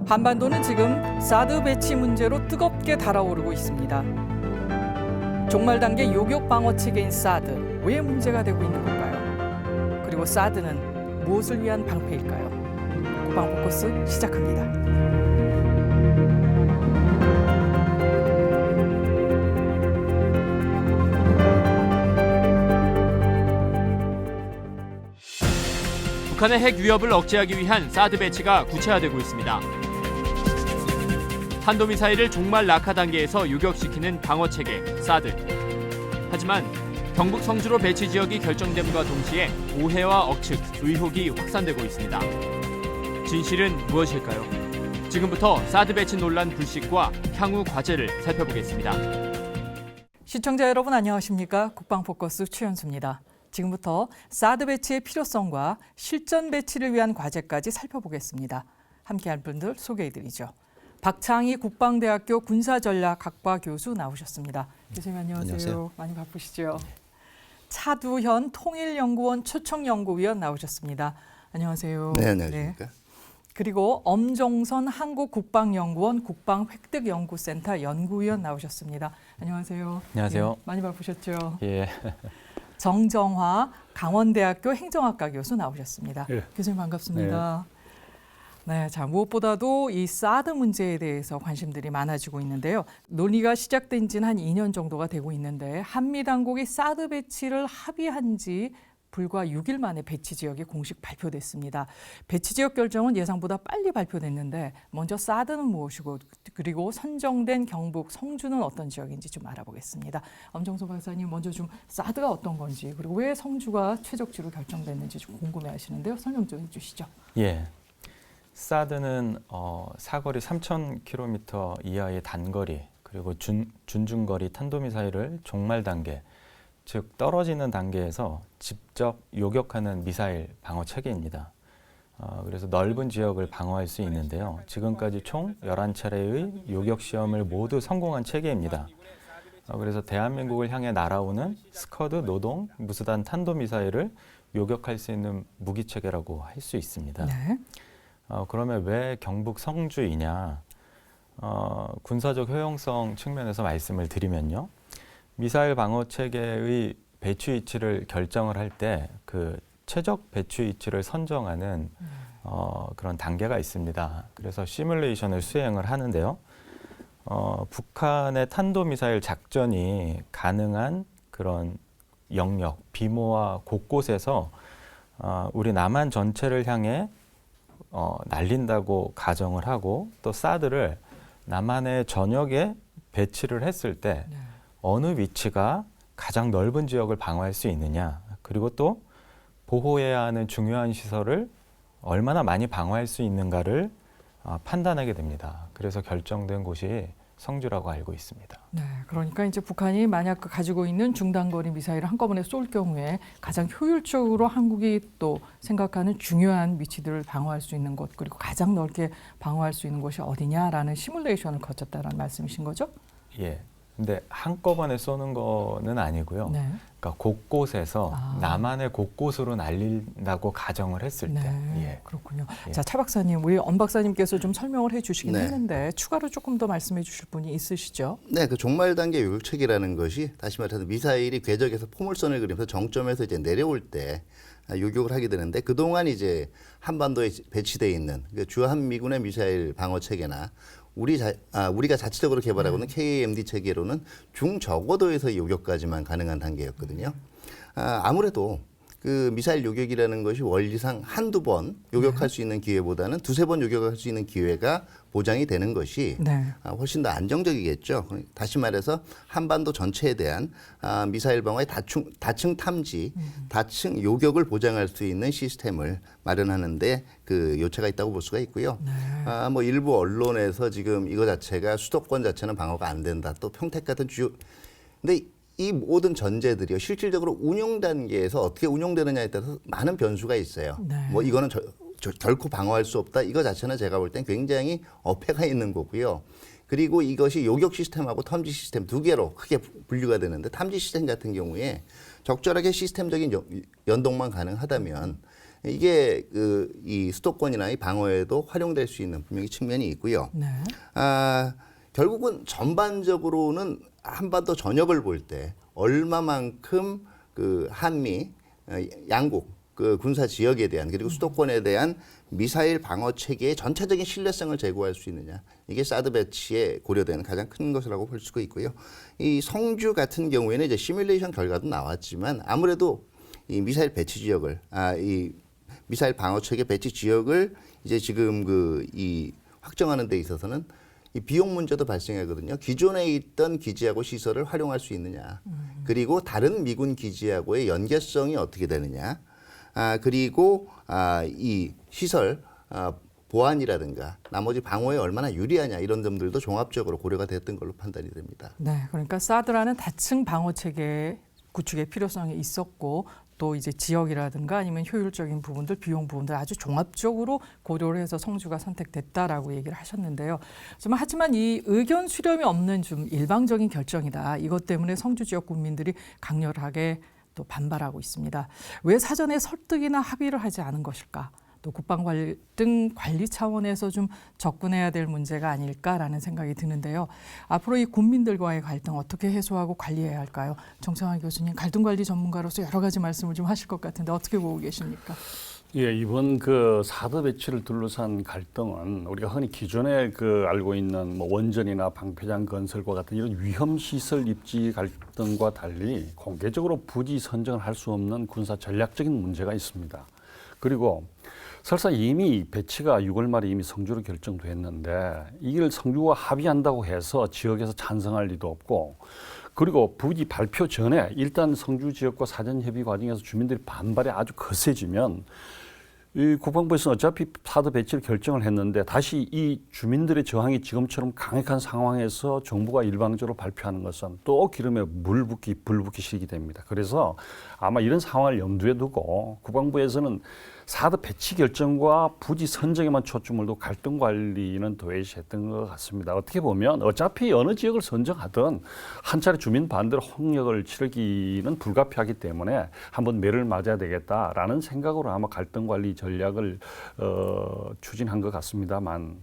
한반도는 지금 사드 배치 문제로 뜨겁게 달아오르고 있습니다. 종말 단계 요격 방어 체계인 사드, 왜 문제가 되고 있는 걸까요? 그리고 사드는 무엇을 위한 방패일까요? 국방 포커스 시작합니다. 북한의 핵 위협을 억제하기 위한 사드 배치가 구체화되고 있습니다. 탄도미사일을 종말 낙하 단계에서 요격시키는 방어체계 사드. 하지만 경북 성주로 배치 지역이 결정됨과 동시에 오해와 억측, 의혹이 확산되고 있습니다. 진실은 무엇일까요? 지금부터 사드 배치 논란 불식과 향후 과제를 살펴보겠습니다. 시청자 여러분 안녕하십니까? 국방 포커스 최연수입니다. 지금부터 사드 배치의 필요성과 실전 배치를 위한 과제까지 살펴보겠습니다. 함께할 분들 소개해드리죠. 박창희 국방대학교 군사전략학과 교수 나오셨습니다. 교수님 안녕하세요. 많이 바쁘시죠? 차두현 통일연구원 초청연구위원 나오셨습니다. 안녕하세요. 네, 안녕하십니까? 그리고 엄종선 한국국방연구원 국방획득연구센터 연구위원 나오셨습니다. 안녕하세요. 안녕하세요. 예, 많이 바쁘셨죠? 예. 정정화 강원대학교 행정학과 교수 나오셨습니다. 예. 교수님 반갑습니다. 네, 자 무엇보다도 이 사드 문제에 대해서 관심들이 많아지고 있는데요. 논의가 시작된 지는 한 2년 정도가 되고 있는데 한미 당국이 사드 배치를 합의한 지 불과 6일 만에 배치 지역이 공식 발표됐습니다. 배치 지역 결정은 예상보다 빨리 발표됐는데 먼저 사드는 무엇이고 그리고 선정된 경북 성주는 어떤 지역인지 좀 알아보겠습니다. 엄정소 박사님 먼저 좀 사드가 어떤 건지 그리고 왜 성주가 최적지로 결정됐는지 좀 궁금해하시는데요. 설명 좀 해주시죠. 예. 사드는 사거리 3,000km 이하의 단거리 그리고 준중거리 탄도미사일을 종말 단계, 즉 떨어지는 단계에서 직접 요격하는 미사일 방어 체계입니다. 그래서 넓은 지역을 방어할 수 있는데요. 지금까지 총 11차례의 요격 시험을 모두 성공한 체계입니다. 그래서 대한민국을 향해 날아오는 스커드 노동 무수단 탄도미사일을 요격할 수 있는 무기 체계라고 할 수 있습니다. 네. 그러면 왜 경북 성주이냐? 군사적 효용성 측면에서 말씀을 드리면요. 미사일 방어 체계의 배치 위치를 결정을 할 때 그 최적 배치 위치를 선정하는 그런 단계가 있습니다. 그래서 시뮬레이션을 수행을 하는데요. 북한의 탄도미사일 작전이 가능한 그런 영역, 비모와 곳곳에서 우리 남한 전체를 향해 날린다고 가정을 하고 또 사드를 남한의 전역에 배치를 했을 때 어느 위치가 가장 넓은 지역을 방어할 수 있느냐 그리고 또 보호해야 하는 중요한 시설을 얼마나 많이 방어할 수 있는가를 판단하게 됩니다. 그래서 결정된 곳이 성주라고 알고 있습니다. 네, 그러니까 이제 북한이 만약 가지고 있는 중단거리 미사일을 한꺼번에 쏠 경우에 가장 효율적으로 한국이 또 생각하는 중요한 위치들을 방어할 수 있는 곳 그리고 가장 넓게 방어할 수 있는 곳이 어디냐라는 시뮬레이션을 거쳤다는 말씀이신 거죠? 예. 근데 한꺼번에 쏘는 거는 아니고요. 네. 그러니까 곳곳에서 남한의 곳곳으로 날린다고 가정을 했을 때. 네, 예. 그렇군요. 예. 자, 차 박사님, 우리 엄 박사님께서 좀 설명을 해주시긴 네. 했는데 추가로 조금 더 말씀해 주실 분이 있으시죠? 네, 그 종말 단계 요격체계라는 것이 다시 말해서 미사일이 궤적에서 포물선을 그리면서 정점에서 이제 내려올 때 요격을 하게 되는데 그동안 이제 한반도에 배치되어 있는 주한미군의 미사일 방어 체계나 우리가 자체적으로 개발하고 있는 KAMD 체계로는 중저고도에서 요격까지만 가능한 단계였거든요. 아무래도 그 미사일 요격이라는 것이 원리상 한두 번 요격할 수 있는 기회보다는 두세 번 요격할 수 있는 기회가 보장이 되는 것이 훨씬 더 안정적이겠죠. 다시 말해서 한반도 전체에 대한 미사일 방어의 다층 탐지, 다층 요격을 보장할 수 있는 시스템을 마련하는데 그 요체가 있다고 볼 수가 있고요. 뭐 일부 언론에서 지금 이거 자체가 수도권 자체는 방어가 안 된다. 또 평택 같은 주요. 근데 이 모든 전제들이요 실질적으로 운용 단계에서 어떻게 운용되느냐에 따라서 많은 변수가 있어요. 뭐 이거는 결코 방어할 수 없다. 이거 자체는 제가 볼 땐 굉장히 어폐가 있는 거고요. 그리고 이것이 요격 시스템하고 탐지 시스템 두 개로 크게 분류가 되는데 탐지 시스템 같은 경우에 적절하게 시스템적인 연동만 가능하다면 이게 이 수도권이나 이 방어에도 활용될 수 있는 분명히 측면이 있고요. 네. 결국은 전반적으로는 한반도 전역을 볼 때 얼마만큼 그 한미 양국 그 군사 지역에 대한 그리고 수도권에 대한 미사일 방어 체계의 전체적인 신뢰성을 제고할 수 있느냐, 이게 사드 배치에 고려되는 가장 큰 것이라고 볼 수가 있고요. 이 성주 같은 경우에는 이제 시뮬레이션 결과도 나왔지만 아무래도 이 미사일 배치 지역을 이 미사일 방어 체계 배치 지역을 이제 지금 이 확정하는 데 있어서는 이 비용 문제도 발생하거든요. 기존에 있던 기지하고 시설을 활용할 수 있느냐, 그리고 다른 미군 기지하고의 연계성이 어떻게 되느냐, 그리고 이 시설 보안이라든가 나머지 방어에 얼마나 유리하냐, 이런 점들도 종합적으로 고려가 됐던 걸로 판단이 됩니다. 네, 그러니까 사드라는 다층 방어 체계 구축의 필요성이 있었고 또 이제 지역이라든가 아니면 효율적인 부분들, 비용 부분들 아주 종합적으로 고려를 해서 성주가 선택됐다라고 얘기를 하셨는데요. 하지만 이 의견 수렴이 없는 좀 일방적인 결정이다. 이것 때문에 성주 지역 국민들이 강렬하게 또 반발하고 있습니다. 왜 사전에 설득이나 합의를 하지 않은 것일까? 또 국방 갈등 관리 차원에서 좀 접근해야 될 문제가 아닐까라는 생각이 드는데요. 앞으로 이 국민들과의 갈등 어떻게 해소하고 관리해야 할까요? 정창환 교수님, 갈등 관리 전문가로서 여러 가지 말씀을 좀 하실 것 같은데 어떻게 보고 계십니까? 예, 이번 사드 배치를 둘러싼 갈등은 우리가 흔히 기존에 알고 있는 뭐 원전이나 방패장 건설과 같은 이런 위험 시설 입지 갈등과 달리 공개적으로 부지 선정을 할 수 없는 군사 전략적인 문제가 있습니다. 그리고 설사 이미 배치가 6월 말에 이미 성주로 결정됐는데 이걸 성주가 합의한다고 해서 지역에서 찬성할 리도 없고, 그리고 부지 발표 전에 일단 성주 지역과 사전 협의 과정에서 주민들이 반발이 아주 거세지면 이 국방부에서는 어차피 사드 배치를 결정을 했는데 다시 이 주민들의 저항이 지금처럼 강력한 상황에서 정부가 일방적으로 발표하는 것은 또 기름에 불 붙기 시작이 됩니다. 그래서 아마 이런 상황을 염두에 두고 국방부에서는 사드 배치 결정과 부지 선정에만 초점을 두고 갈등 관리는 도외시했던 것 같습니다. 어떻게 보면 어차피 어느 지역을 선정하든 한 차례 주민 반대로 홍역을 치르기는 불가피하기 때문에 한번 매를 맞아야 되겠다라는 생각으로 아마 갈등 관리 전략을 추진한 것 같습니다만,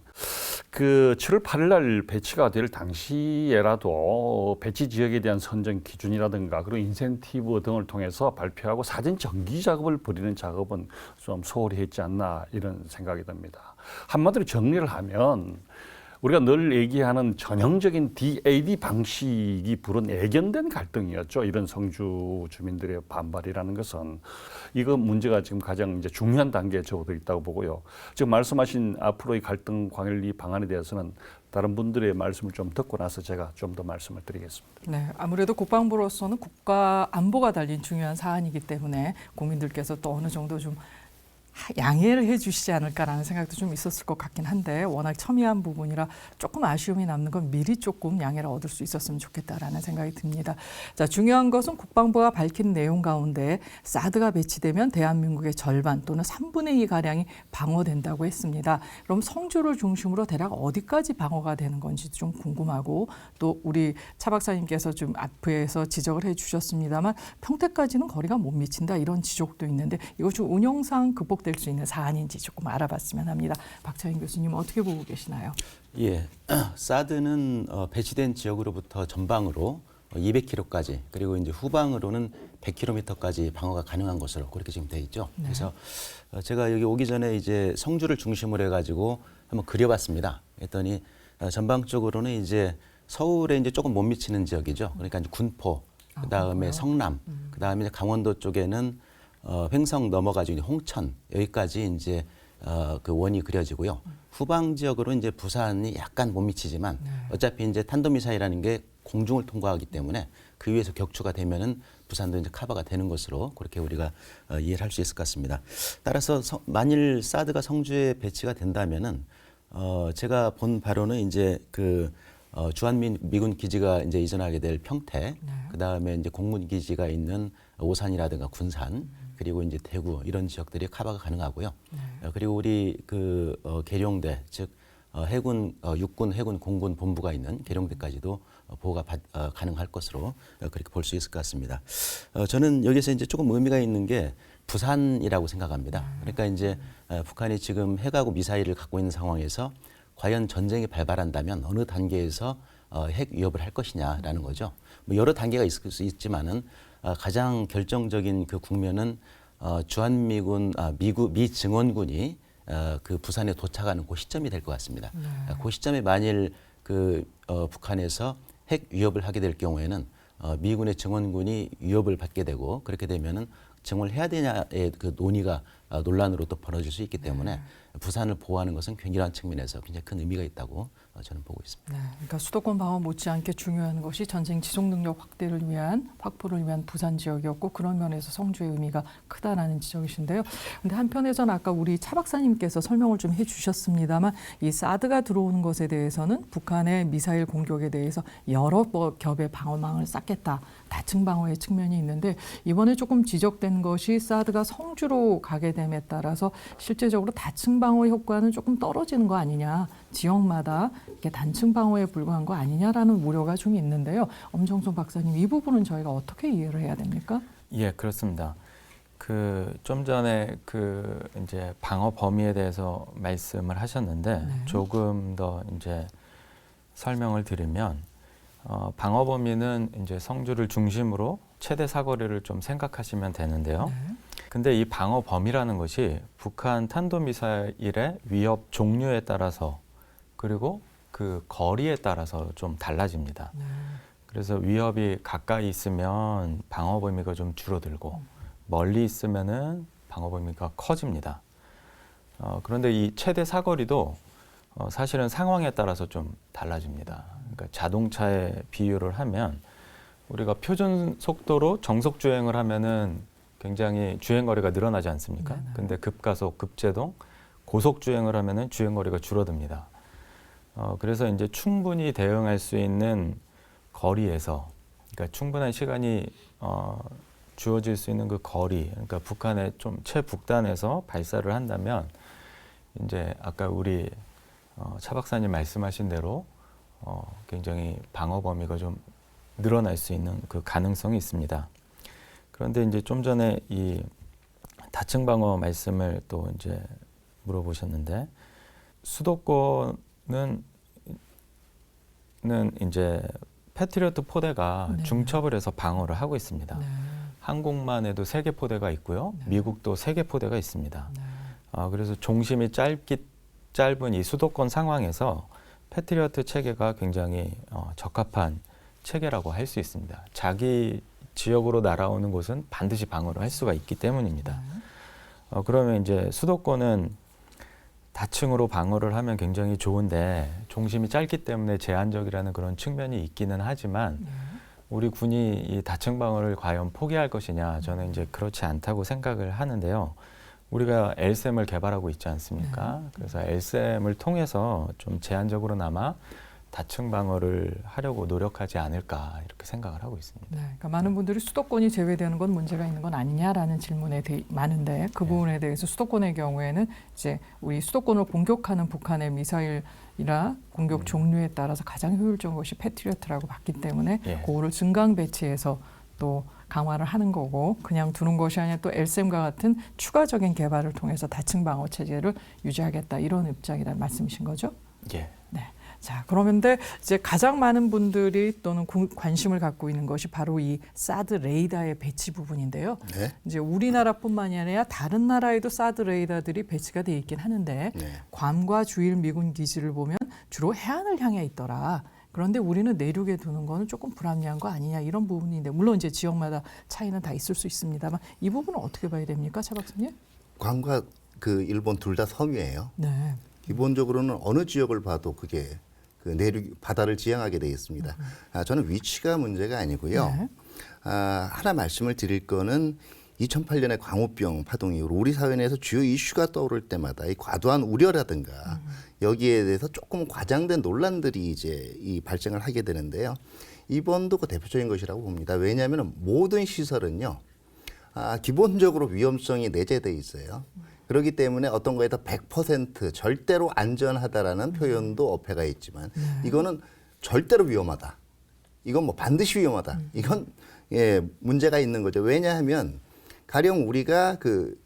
7월 8일 날 배치가 될 당시에라도 배치 지역에 대한 선정 기준이라든가 그리고 인센티브 등을 통해서 발표하고 사전 정기 작업을 벌이는 작업은 좀 소홀히 했지 않나, 이런 생각이 듭니다. 한마디로 정리를 하면 우리가 늘 얘기하는 전형적인 DAD 방식이 부른 애견된 갈등이었죠. 이런 성주 주민들의 반발이라는 것은 이거 문제가 지금 가장 이제 중요한 단계에 접어들어 있다고 보고요. 지금 말씀하신 앞으로의 갈등 관리 방안에 대해서는 다른 분들의 말씀을 좀 듣고 나서 제가 좀 더 말씀을 드리겠습니다. 네, 아무래도 국방부로서는 국가 안보가 달린 중요한 사안이기 때문에 국민들께서 또 어느 정도 좀 양해를 해주시지 않을까라는 생각도 좀 있었을 것 같긴 한데, 워낙 첨예한 부분이라 조금 아쉬움이 남는 건 미리 조금 양해를 얻을 수 있었으면 좋겠다라는 생각이 듭니다. 자, 중요한 것은 국방부가 밝힌 내용 가운데 사드가 배치되면 대한민국의 절반 또는 3분의 2 가량이 방어된다고 했습니다. 그럼 성주를 중심으로 대략 어디까지 방어가 되는 건지 좀 궁금하고, 또 우리 차 박사님께서 좀 앞에서 지적을 해주셨습니다만 평택까지는 거리가 못 미친다, 이런 지적도 있는데 이거 좀 운영상 극복될 수 있는 사안인지 조금 알아봤으면 합니다. 박차인 교수님 어떻게 보고 계시나요? 예, 사드는 배치된 지역으로부터 전방으로 200km까지, 그리고 이제 후방으로는 100km까지 방어가 가능한 것으로 그렇게 지금 돼 있죠. 네. 그래서 제가 여기 오기 전에 이제 성주를 중심으로 해가지고 한번 그려봤습니다. 했더니 전방적으로는 이제 서울에 이제 조금 못 미치는 지역이죠. 그러니까 이제 군포, 그 다음에 성남, 그 다음에 강원도 쪽에는 횡성 넘어가지고 홍천, 여기까지 이제 그 원이 그려지고요. 후방 지역으로 이제 부산이 약간 못 미치지만 어차피 이제 탄도미사일이라는 게 공중을 통과하기 때문에 그 위에서 격추가 되면은 부산도 이제 커버가 되는 것으로 그렇게 우리가 이해를 할 수 있을 것 같습니다. 따라서 만일 사드가 성주에 배치가 된다면은 제가 본 바로는 이제 주한미 미군 기지가 이제 이전하게 될 평택, 그 다음에 이제 공군 기지가 있는 오산이라든가 군산, 그리고 이제 대구, 이런 지역들이 커버가 가능하고요. 그리고 우리 계룡대, 즉 해군, 육군, 해군, 공군 본부가 있는 계룡대까지도 보호가 가능할 것으로 그렇게 볼 수 있을 것 같습니다. 저는 여기서 이제 조금 의미가 있는 게 부산이라고 생각합니다. 그러니까 이제 북한이 지금 핵하고 미사일을 갖고 있는 상황에서 과연 전쟁이 발발한다면 어느 단계에서 핵 위협을 할 것이냐라는 거죠. 뭐 여러 단계가 있을 수 있지만은 가장 결정적인 그 국면은 주한미군 미 증원군이 그 부산에 도착하는 그 시점이 될 것 같습니다. 그 시점에 만일 그 북한에서 핵 위협을 하게 될 경우에는 미군의 증원군이 위협을 받게 되고 그렇게 되면은 증원을 해야 되냐의 그 논의가 논란으로 또 벌어질 수 있기 때문에 부산을 보호하는 것은 굉장한 측면에서 굉장히 큰 의미가 있다고 저는 보고 있습니다. 네, 그러니까 수도권 방어 못지않게 중요한 것이 전쟁 지속 능력 확보를 위한 부산 지역이었고 그런 면에서 성주의 의미가 크다라는 지적이신데요. 그런데 한편에서는 아까 우리 차 박사님께서 설명을 좀 해주셨습니다만 이 사드가 들어오는 것에 대해서는 북한의 미사일 공격에 대해서 여러 겹의 방어망을 쌓겠다. 다층 방어의 측면이 있는데 이번에 조금 지적된 것이 사드가 성주로 가게 됨에 따라서 실제적으로 다층 방어 효과는 조금 떨어지는 거 아니냐. 지역마다 이게 단층 방어에 불과한 거 아니냐라는 우려가 좀 있는데요. 엄정송 박사님, 이 부분은 저희가 어떻게 이해를 해야 됩니까? 예, 그렇습니다. 그 좀 전에 그 이제 방어 범위에 대해서 말씀을 하셨는데 조금 더 이제 설명을 드리면 방어 범위는 이제 성주를 중심으로 최대 사거리를 좀 생각하시면 되는데요. 근데 이 방어 범위라는 것이 북한 탄도미사일의 위협 종류에 따라서 그리고 그 거리에 따라서 좀 달라집니다. 그래서 위협이 가까이 있으면 방어 범위가 좀 줄어들고 멀리 있으면은 방어 범위가 커집니다. 그런데 이 최대 사거리도 사실은 상황에 따라서 좀 달라집니다. 그러니까 자동차에 비유를 하면 우리가 표준 속도로 정속 주행을 하면은 굉장히 주행 거리가 늘어나지 않습니까? 근데 급가속, 급제동, 고속 주행을 하면은 주행 거리가 줄어듭니다. 그래서 이제 충분히 대응할 수 있는 거리에서, 그러니까 충분한 시간이 주어질 수 있는 그 거리, 그러니까 북한의 좀 최북단에서 발사를 한다면 이제 아까 우리 차 박사님 말씀하신 대로 굉장히 방어 범위가 좀 늘어날 수 있는 그 가능성이 있습니다. 그런데 이제 좀 전에 이 다층 방어 말씀을 또 이제 물어보셨는데 수도권은 이제 패트리어트 포대가 중첩을 해서 방어를 하고 있습니다. 한국만 해도 3개 포대가 있고요. 미국도 3개 포대가 있습니다. 그래서 종심이 짧은 이 수도권 상황에서 패트리어트 체계가 굉장히 적합한 체계라고 할 수 있습니다. 자기 지역으로 날아오는 곳은 반드시 방어를 할 수가 있기 때문입니다. 그러면 이제 수도권은 다층으로 방어를 하면 굉장히 좋은데 종심이 짧기 때문에 제한적이라는 그런 측면이 있기는 하지만 우리 군이 이 다층 방어를 과연 포기할 것이냐, 저는 이제 그렇지 않다고 생각을 하는데요. 우리가 LSM을 개발하고 있지 않습니까? 그래서 LSM을 통해서 좀 제한적으로나마 다층 방어를 하려고 노력하지 않을까 이렇게 생각을 하고 있습니다. 네, 그러니까 많은 분들이 수도권이 제외되는 건 문제가 있는 건 아니냐라는 질문에 많은데 그 부분에 대해서 수도권의 경우에는 이제 우리 수도권을 공격하는 북한의 미사일이나 공격 종류에 따라서 가장 효율적인 것이 패트리어트라고 봤기 때문에 그거를 증강 배치해서 또 강화를 하는 거고 그냥 두는 것이 아니라 또 LSM과 같은 추가적인 개발을 통해서 다층 방어 체제를 유지하겠다 이런 입장이라는 말씀이신 거죠? 예. 네. 자, 그런데 이제 가장 많은 분들이 또는 관심을 갖고 있는 것이 바로 이 사드 레이더의 배치 부분인데요. 이제 우리나라뿐만이 아니라 다른 나라에도 사드 레이더들이 배치가 돼 있긴 하는데 괌과 주일 미군 기지를 보면 주로 해안을 향해 있더라. 그런데 우리는 내륙에 두는 거는 조금 불합리한 거 아니냐 이런 부분인데 물론 이제 지역마다 차이는 다 있을 수 있습니다만 이 부분은 어떻게 봐야 됩니까, 차 박사님? 괌과 그 일본 둘 다 섬이에요. 네. 기본적으로는 어느 지역을 봐도 그게 그 내륙 바다를 지향하게 되어 있습니다. 저는 위치가 문제가 아니고요. 하나 말씀을 드릴 거는 2008년에 광우병 파동 이후로 우리 사회 내에서 주요 이슈가 떠오를 때마다 이 과도한 우려라든가 여기에 대해서 조금 과장된 논란들이 이제 이 발생을 하게 되는데요. 이번도 그 대표적인 것이라고 봅니다. 왜냐하면 모든 시설은요, 기본적으로 위험성이 내재돼 있어요. 그렇기 때문에 어떤 거에다 100% 절대로 안전하다라는 표현도 어폐가 있지만 이거는 절대로 위험하다. 이건 뭐 반드시 위험하다. 이건 문제가 있는 거죠. 왜냐하면 가령 우리가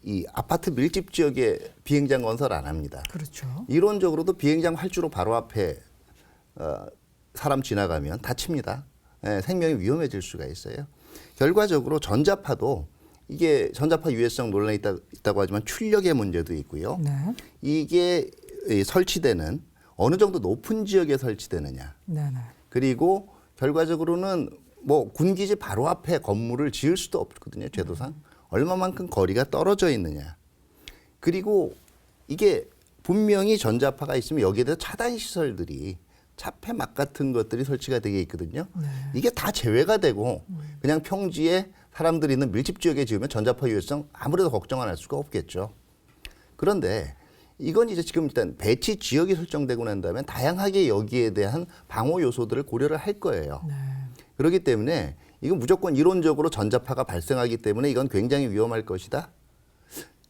이 아파트 밀집 지역에 비행장 건설 안 합니다. 그렇죠. 이론적으로도 비행장 활주로 바로 앞에 사람 지나가면 다칩니다. 예, 생명이 위험해질 수가 있어요. 결과적으로 전자파도 이게 전자파 유해성 논란이 있다고 하지만 출력의 문제도 있고요. 네. 이게 설치되는 어느 정도 높은 지역에 설치되느냐. 네, 네. 그리고 결과적으로는 뭐 군기지 바로 앞에 건물을 지을 수도 없거든요. 제도상. 얼마만큼 거리가 떨어져 있느냐. 그리고 이게 분명히 전자파가 있으면 여기에 대해서 차단 시설들이 차폐막 같은 것들이 설치가 되게 있거든요. 네. 이게 다 제외가 되고 그냥 평지에 사람들이 있는 밀집 지역에 지으면 전자파 유해성 아무래도 걱정 안 할 수가 없겠죠. 그런데 이건 이제 지금 일단 배치 지역이 설정되고 난 다음에 다양하게 여기에 대한 방호 요소들을 고려를 할 거예요. 네. 그렇기 때문에 이건 무조건 이론적으로 전자파가 발생하기 때문에 이건 굉장히 위험할 것이다.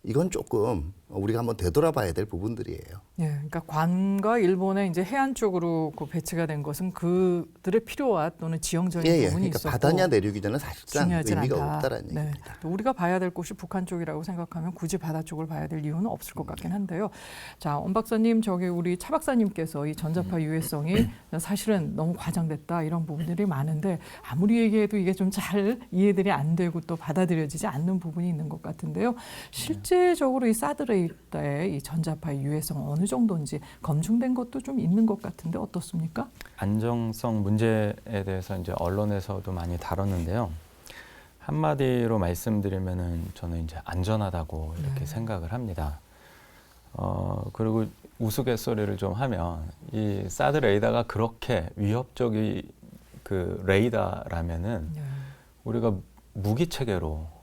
이건 조금 우리가 한번 되돌아봐야 될 부분들이에요. 예, 그러니까 관과 일본의 이제 해안 쪽으로 배치가 된 것은 그들의 필요와 또는 지형적인 부분이 그러니까 있었고 바다냐 내륙이냐는 사실상 중요하진 의미가 않다. 없다라는 네. 얘기입니다. 또 우리가 봐야 될 곳이 북한 쪽이라고 생각하면 굳이 바다 쪽을 봐야 될 이유는 없을 것 같긴 한데요. 자, 엄 박사님, 저기 우리 차 박사님께서 이 전자파 유해성이 사실은 너무 과장됐다 이런 부분들이 많은데 아무리 얘기해도 이게 좀 잘 이해들이 안 되고 또 받아들여지지 않는 부분이 있는 것 같은데요. 실제적으로 이 사드 레이더의 이 전자파 유해성 어느 정도인지 검증된 것도 좀 있는 것 같은데 어떻습니까? 안정성 문제에 대해서 이제 언론에서도 많이 다뤘는데요. 한마디로 말씀드리면은 저는 이제 안전하다고 이렇게 생각을 합니다. 그리고 우스갯소리를 좀 하면 이 사드 레이더가 그렇게 위협적인 그 레이더라면은 우리가 무기 체계로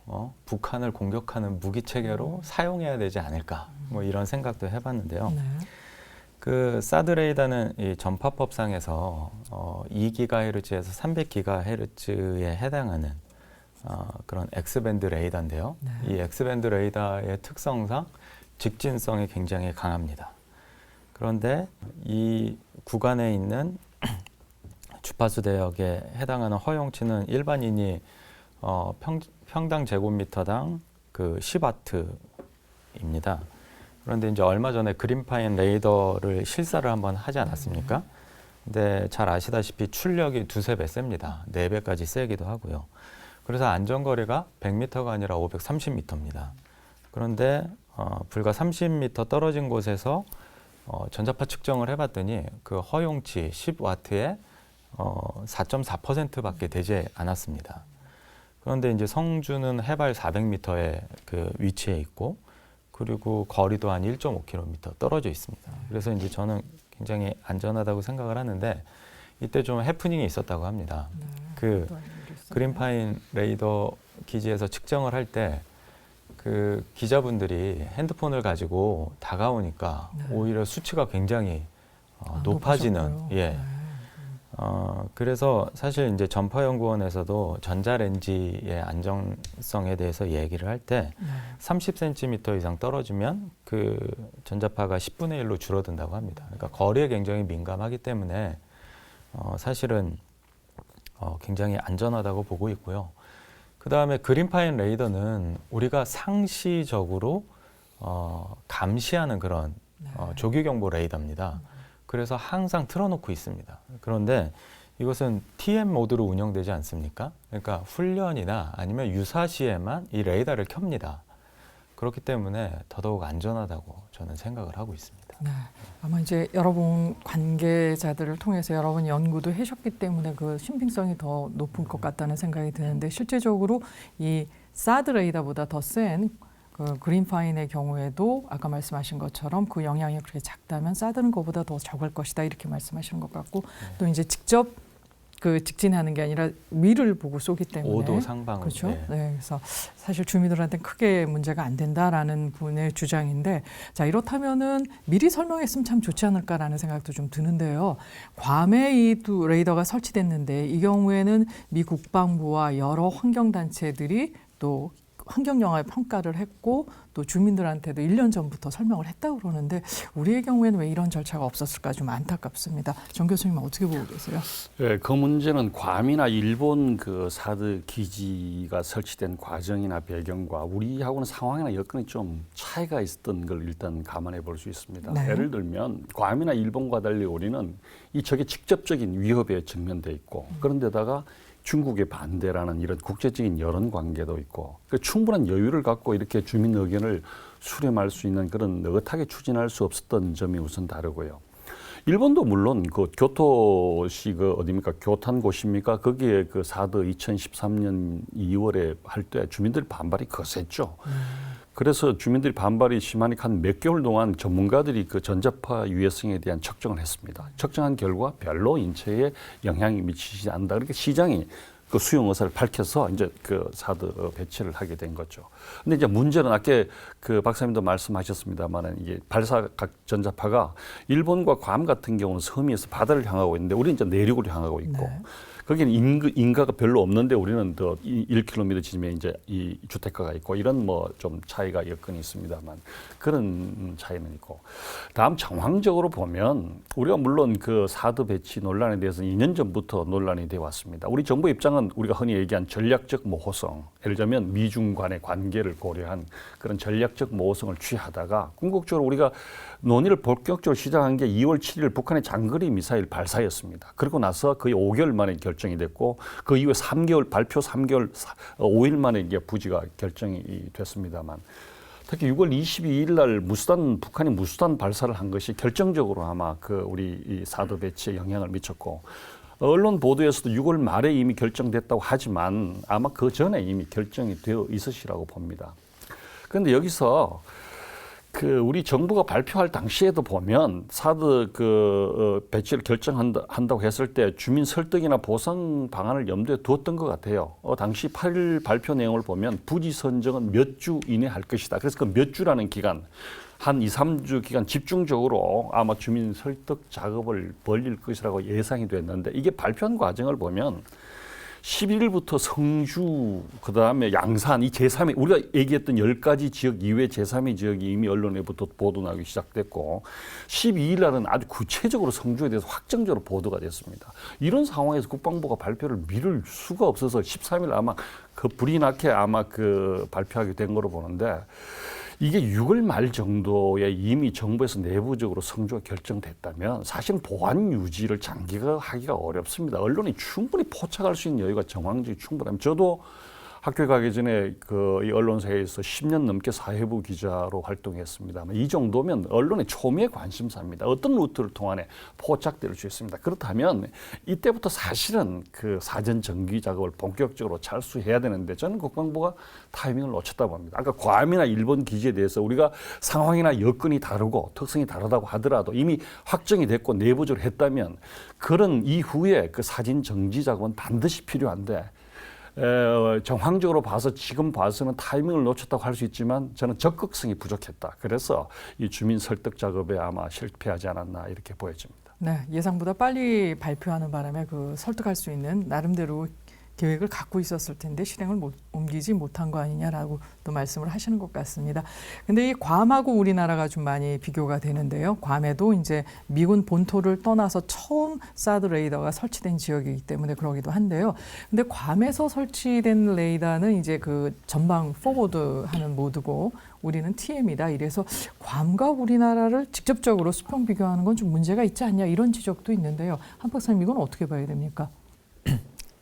북한을 공격하는 무기 체계로 사용해야 되지 않을까 뭐 이런 생각도 해봤는데요. 네. 그 사드 레이더는 이 전파법상에서 2GHz에서 300GHz에 해당하는 그런 X밴드 레이더인데요. 네. 이 X밴드 레이더의 특성상 직진성이 굉장히 강합니다. 그런데 이 구간에 있는 주파수 대역에 해당하는 허용치는 일반인이 평당 제곱미터당 그 10W입니다. 그런데 이제 얼마 전에 그린파인 레이더를 실사를 한번 하지 않았습니까? 근데 잘 아시다시피 출력이 두세 배 셉니다. 4배까지 세기도 하고요. 그래서 안전거리가 100m가 아니라 530m입니다. 그런데 불과 30m 떨어진 곳에서 전자파 측정을 해봤더니 그 허용치 10W에 4.4%밖에 되지 않았습니다. 그런데 이제 성주는 해발 400m의 그 위치에 있고 그리고 거리도 한 1.5km 떨어져 있습니다. 그래서 이제 저는 굉장히 안전하다고 생각을 하는데 이때 좀 해프닝이 있었다고 합니다. 그 그린파인 레이더 기지에서 측정을 할 때 그 기자분들이 핸드폰을 가지고 다가오니까 오히려 수치가 굉장히 높아지는 높으셨고요. 그래서 사실 이제 전파연구원에서도 전자레인지의 안정성에 대해서 얘기를 할 때 30cm 이상 떨어지면 그 전자파가 10분의 1로 줄어든다고 합니다. 그러니까 거리에 굉장히 민감하기 때문에 사실은 굉장히 안전하다고 보고 있고요. 그 다음에 그린파인 레이더는 우리가 상시적으로 감시하는 그런 조기경보 레이더입니다. 그래서 항상 틀어놓고 있습니다. 그런데 이것은 TM 모드로 운영되지 않습니까? 그러니까 훈련이나 아니면 유사시에만 이 레이더를 켭니다. 그렇기 때문에 더더욱 안전하다고 저는 생각을 하고 있습니다. 네. 아마 이제 여러분 관계자들을 통해서 여러분 연구도 하셨기 때문에 그 신빙성이 더 높을 것 같다는 생각이 드는데 실제적으로 이 사드 레이더보다 더 센 그 그린파인의 경우에도 아까 말씀하신 것처럼 그 영향이 그렇게 작다면 사드는 그보다 더 적을 것이다 이렇게 말씀하시는 것 같고 또 이제 직접 그 직진하는 게 아니라 위를 보고 쏘기 때문에 5도 상방으로. 그렇죠. 네. 그래서 사실 주민들한테 크게 문제가 안 된다라는 분의 주장인데 자 이렇다면은 미리 설명했으면 참 좋지 않을까라는 생각도 좀 드는데요. 괌에 이 두 레이더가 설치됐는데 이 경우에는 미 국방부와 여러 환경 단체들이 또 환경 영향을 평가를 했고 또 주민들한테도 1년 전부터 설명을 했다고 그러는데 우리의 경우에는 왜 이런 절차가 없었을까 좀 안타깝습니다. 정 교수님은 어떻게 보고 계세요? 예, 그 문제는 괌이나 일본 그 사드 기지가 설치된 과정이나 배경과 우리하고는 상황이나 여건이 좀 차이가 있었던 걸 일단 감안해 볼 수 있습니다. 네. 예를 들면 괌이나 일본과 달리 우리는 이 적의 직접적인 위협에 직면돼 있고 그런데다가 중국의 반대라는 이런 국제적인 여론 관계도 있고 충분한 여유를 갖고 이렇게 주민 의견을 수렴할 수 있는 그런 느긋하게 추진할 수 없었던 점이 우선 다르고요. 일본도 물론 그 교토시 그 어디입니까? 교탄고시입니까? 거기에 그 사드 2013년 2월에 할 때 주민들 반발이 거셌죠. 그래서 주민들이 반발이 심하니까 한 몇 개월 동안 전문가들이 그 전자파 유해성에 대한 측정을 했습니다. 측정한 결과 별로 인체에 영향이 미치지 않는다. 그렇게 시장이 그 수용 의사를 밝혀서 이제 그 사드 배치를 하게 된 거죠. 근데 이제 문제는 아까 그 박사님도 말씀하셨습니다만은 이게 발사각 전자파가 일본과 괌 같은 경우는 섬에서 바다를 향하고 있는데 우리는 이제 내륙을 향하고 있고 네. 거기는 인가가 별로 없는데 우리는 더 1km 지점에 이제 이 주택가가 있고 이런 뭐 좀 차이가 여건이 있습니다만 그런 차이는 있고 다음 정황적으로 보면 우리가 물론 그 사드 배치 논란에 대해서는 2년 전부터 논란이 되어 왔습니다. 우리 정부 입장은 우리가 흔히 얘기한 전략적 모호성, 예를 들면 미중 간의 관계를 고려한 그런 전략적 모호성을 취하다가 궁극적으로 우리가 논의를 본격적으로 시작한 게 2월 7일 북한의 장거리 미사일 발사였습니다. 그리고 나서 거의 5개월 만에 결정이 됐고 그 이후에 3개월 발표 3개월 5일 만에 이게 부지가 결정이 됐습니다만 특히 6월 22일 날 북한이 무수단 발사를 한 것이 결정적으로 아마 그 우리 이 사드 배치에 영향을 미쳤고 언론 보도에서도 6월 말에 이미 결정됐다고 하지만 아마 그 전에 이미 결정이 되어 있으시라고 봅니다. 그런데 여기서 그 우리 정부가 발표할 당시에도 보면 사드 배치를 결정한다고 했을 때 주민 설득이나 보상 방안을 염두에 두었던 것 같아요. 당시 8일 발표 내용을 보면 부지 선정은 몇 주 이내 할 것이다. 그래서 그 몇 주라는 기간, 한 2, 3주 기간 집중적으로 아마 주민 설득 작업을 벌릴 것이라고 예상이 됐는데 이게 발표한 과정을 보면 11일부터 성주, 그 다음에 양산, 이 제3위, 우리가 얘기했던 10가지 지역 이외 제3위 지역이 이미 언론에부터 보도 나기 시작됐고 12일 날은 아주 구체적으로 성주에 대해서 확정적으로 보도가 됐습니다. 이런 상황에서 국방부가 발표를 미룰 수가 없어서 13일 아마 그 불이 나게 아마 그 발표하게 된 거로 보는데 이게 6월 말 정도에 이미 정부에서 내부적으로 성주가 결정됐다면 사실 보안 유지를 장기가 하기가 어렵습니다. 언론이 충분히 포착할 수 있는 여유가 정황적이 충분합니다. 저도 학교에 가기 전에 이 언론사에서 10년 넘게 사회부 기자로 활동했습니다만 이 정도면 언론의 초미의 관심사입니다. 어떤 루트를 통하여 포착될 수 있습니다. 그렇다면 이때부터 사실은 그 사전 정기 작업을 본격적으로 착수해야 되는데 저는 국방부가 타이밍을 놓쳤다고 봅니다. 아까 괌이나 일본 기지에 대해서 우리가 상황이나 여건이 다르고 특성이 다르다고 하더라도 이미 확정이 됐고 내부적으로 했다면 그런 이후에 그 사진 정지 작업은 반드시 필요한데 정황적으로 봐서 지금 봐서는 타이밍을 놓쳤다고 할 수 있지만 저는 적극성이 부족했다. 그래서 이 주민 설득 작업에 아마 실패하지 않았나 이렇게 보여집니다. 네, 예상보다 빨리 발표하는 바람에 그 설득할 수 있는 나름대로 계획을 갖고 있었을 텐데 실행을 옮기지 못한 거 아니냐라고 또 말씀을 하시는 것 같습니다. 근데 이 괌하고 우리나라가 좀 많이 비교가 되는데요. 괌에도 이제 미군 본토를 떠나서 처음 사드 레이더가 설치된 지역이기 때문에 그러기도 한데요. 근데 괌에서 설치된 레이더는 이제 그 전방 포워드 하는 모드고 우리는 TM이다. 이래서 괌과 우리나라를 직접적으로 수평 비교하는 건 좀 문제가 있지 않냐 이런 지적도 있는데요. 한 박사님 이건 어떻게 봐야 됩니까?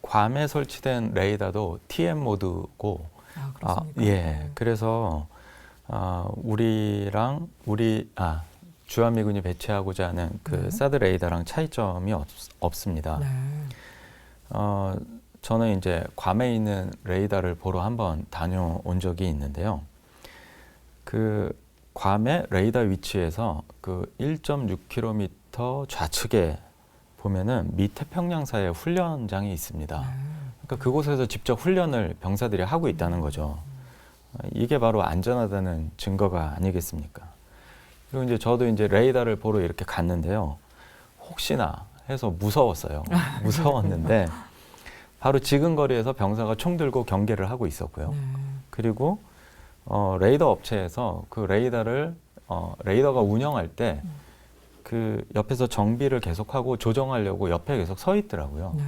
괌에 설치된 레이더도 TM 모드고, 그렇습니까? 예, 그래서 주한미군이 배치하고자 하는 그 사드 레이더랑 차이점이 없습니다. 네. 저는 이제 괌에 있는 레이더를 보러 한번 다녀온 적이 있는데요. 그 괌의 레이더 위치에서 그 1.6km 좌측에 보면은 미 태평양사의 훈련장이 있습니다. 그러니까 그곳에서 직접 훈련을 병사들이 하고 있다는 거죠. 이게 바로 안전하다는 증거가 아니겠습니까? 그리고 이제 저도 이제 레이더를 보러 이렇게 갔는데요. 혹시나 해서 무서웠어요. 무서웠는데 바로 지근거리에서 병사가 총 들고 경계를 하고 있었고요. 그리고 레이더 업체에서 그 레이더가 운영할 때 그 옆에서 정비를 계속하고 조정하려고 옆에 계속 서 있더라고요. 네.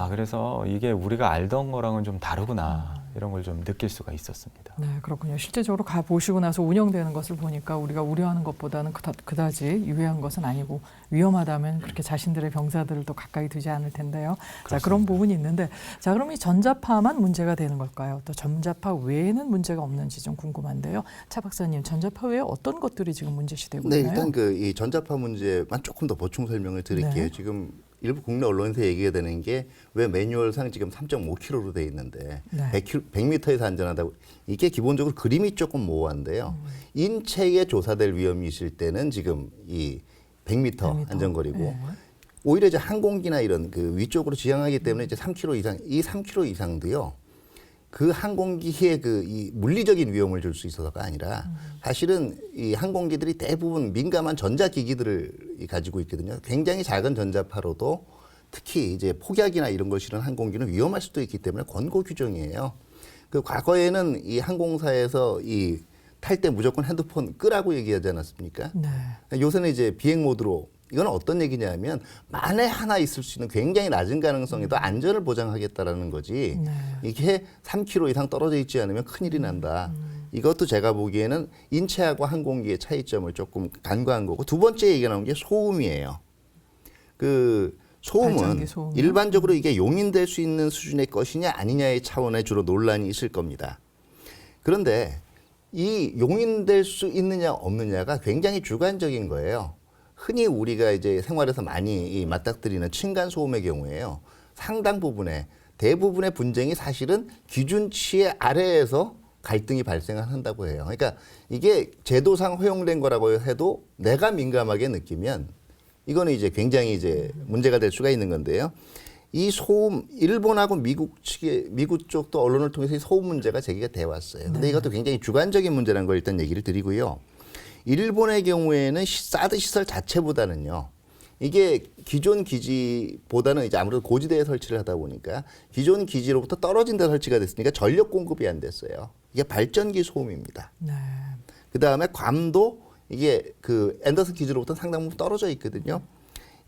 그래서 이게 우리가 알던 거랑은 좀 다르구나 이런 걸 좀 느낄 수가 있었습니다. 네, 그렇군요. 실제적으로 가 보시고 나서 운영되는 것을 보니까 우리가 우려하는 것보다는 그다지 유해한 것은 아니고 위험하다면 그렇게 자신들의 병사들을 또 가까이 두지 않을 텐데요. 자, 그런 부분이 있는데, 자, 그럼 이 전자파만 문제가 되는 걸까요? 또 전자파 외에는 문제가 없는지 좀 궁금한데요. 차 박사님, 전자파 외에 어떤 것들이 지금 문제시되고 네, 있나요? 일단 이 전자파 문제만 조금 더 보충 설명을 드릴게요. 네. 지금 일부 국내 언론에서 얘기가 되는 게 왜 매뉴얼상 지금 3.5km로 돼 있는데 네. 100m에서 안전하다고, 이게 기본적으로 그림이 조금 모호한데요. 인체에 조사될 위험이 있을 때는 지금 이 100m 안전거리고 네. 오히려 이제 항공기나 이런 그 위쪽으로 지향하기 때문에 이제 3km 이상, 이 3km 이상도요. 그 항공기에 이 물리적인 위험을 줄 수 있어서가 아니라 사실은 이 항공기들이 대부분 민감한 전자기기들을 가지고 있거든요. 굉장히 작은 전자파로도 특히 이제 폭약이나 이런 걸 실은 항공기는 위험할 수도 있기 때문에 권고 규정이에요. 그 과거에는 이 항공사에서 이 탈 때 무조건 핸드폰 끄라고 얘기하지 않았습니까? 네. 요새는 이제 비행 모드로, 이건 어떤 얘기냐면 만에 하나 있을 수 있는 굉장히 낮은 가능성에도 안전을 보장하겠다라는 거지. 네. 이게 3km 이상 떨어져 있지 않으면 큰일이 난다. 이것도 제가 보기에는 인체하고 항공기의 차이점을 조금 간과한 거고, 두 번째 얘기가 나온 게 소음이에요. 그 소음은 발전기 소음이요? 일반적으로 이게 용인될 수 있는 수준의 것이냐 아니냐의 차원에 주로 논란이 있을 겁니다. 그런데 이 용인될 수 있느냐 없느냐가 굉장히 주관적인 거예요. 흔히 우리가 이제 생활에서 많이 맞닥뜨리는 층간 소음의 경우에요. 상당 부분의 대부분의 분쟁이 사실은 기준치의 아래에서 갈등이 발생한다고 해요. 그러니까 이게 제도상 허용된 거라고 해도 내가 민감하게 느끼면 이거는 이제 굉장히 이제 문제가 될 수가 있는 건데요. 이 소음, 일본하고 미국 쪽도 언론을 통해서 이 소음 문제가 제기가 돼 왔어요. 근데 이것도 굉장히 주관적인 문제라는 걸 일단 얘기를 드리고요. 일본의 경우에는 사드 시설 자체보다는요. 이게 기존 기지보다는 이제 아무래도 고지대에 설치를 하다 보니까 기존 기지로부터 떨어진 데 설치가 됐으니까 전력 공급이 안 됐어요. 이게 발전기 소음입니다. 네. 그다음에 괌도 이게 그 앤더슨 기지로부터 상당 부분 떨어져 있거든요.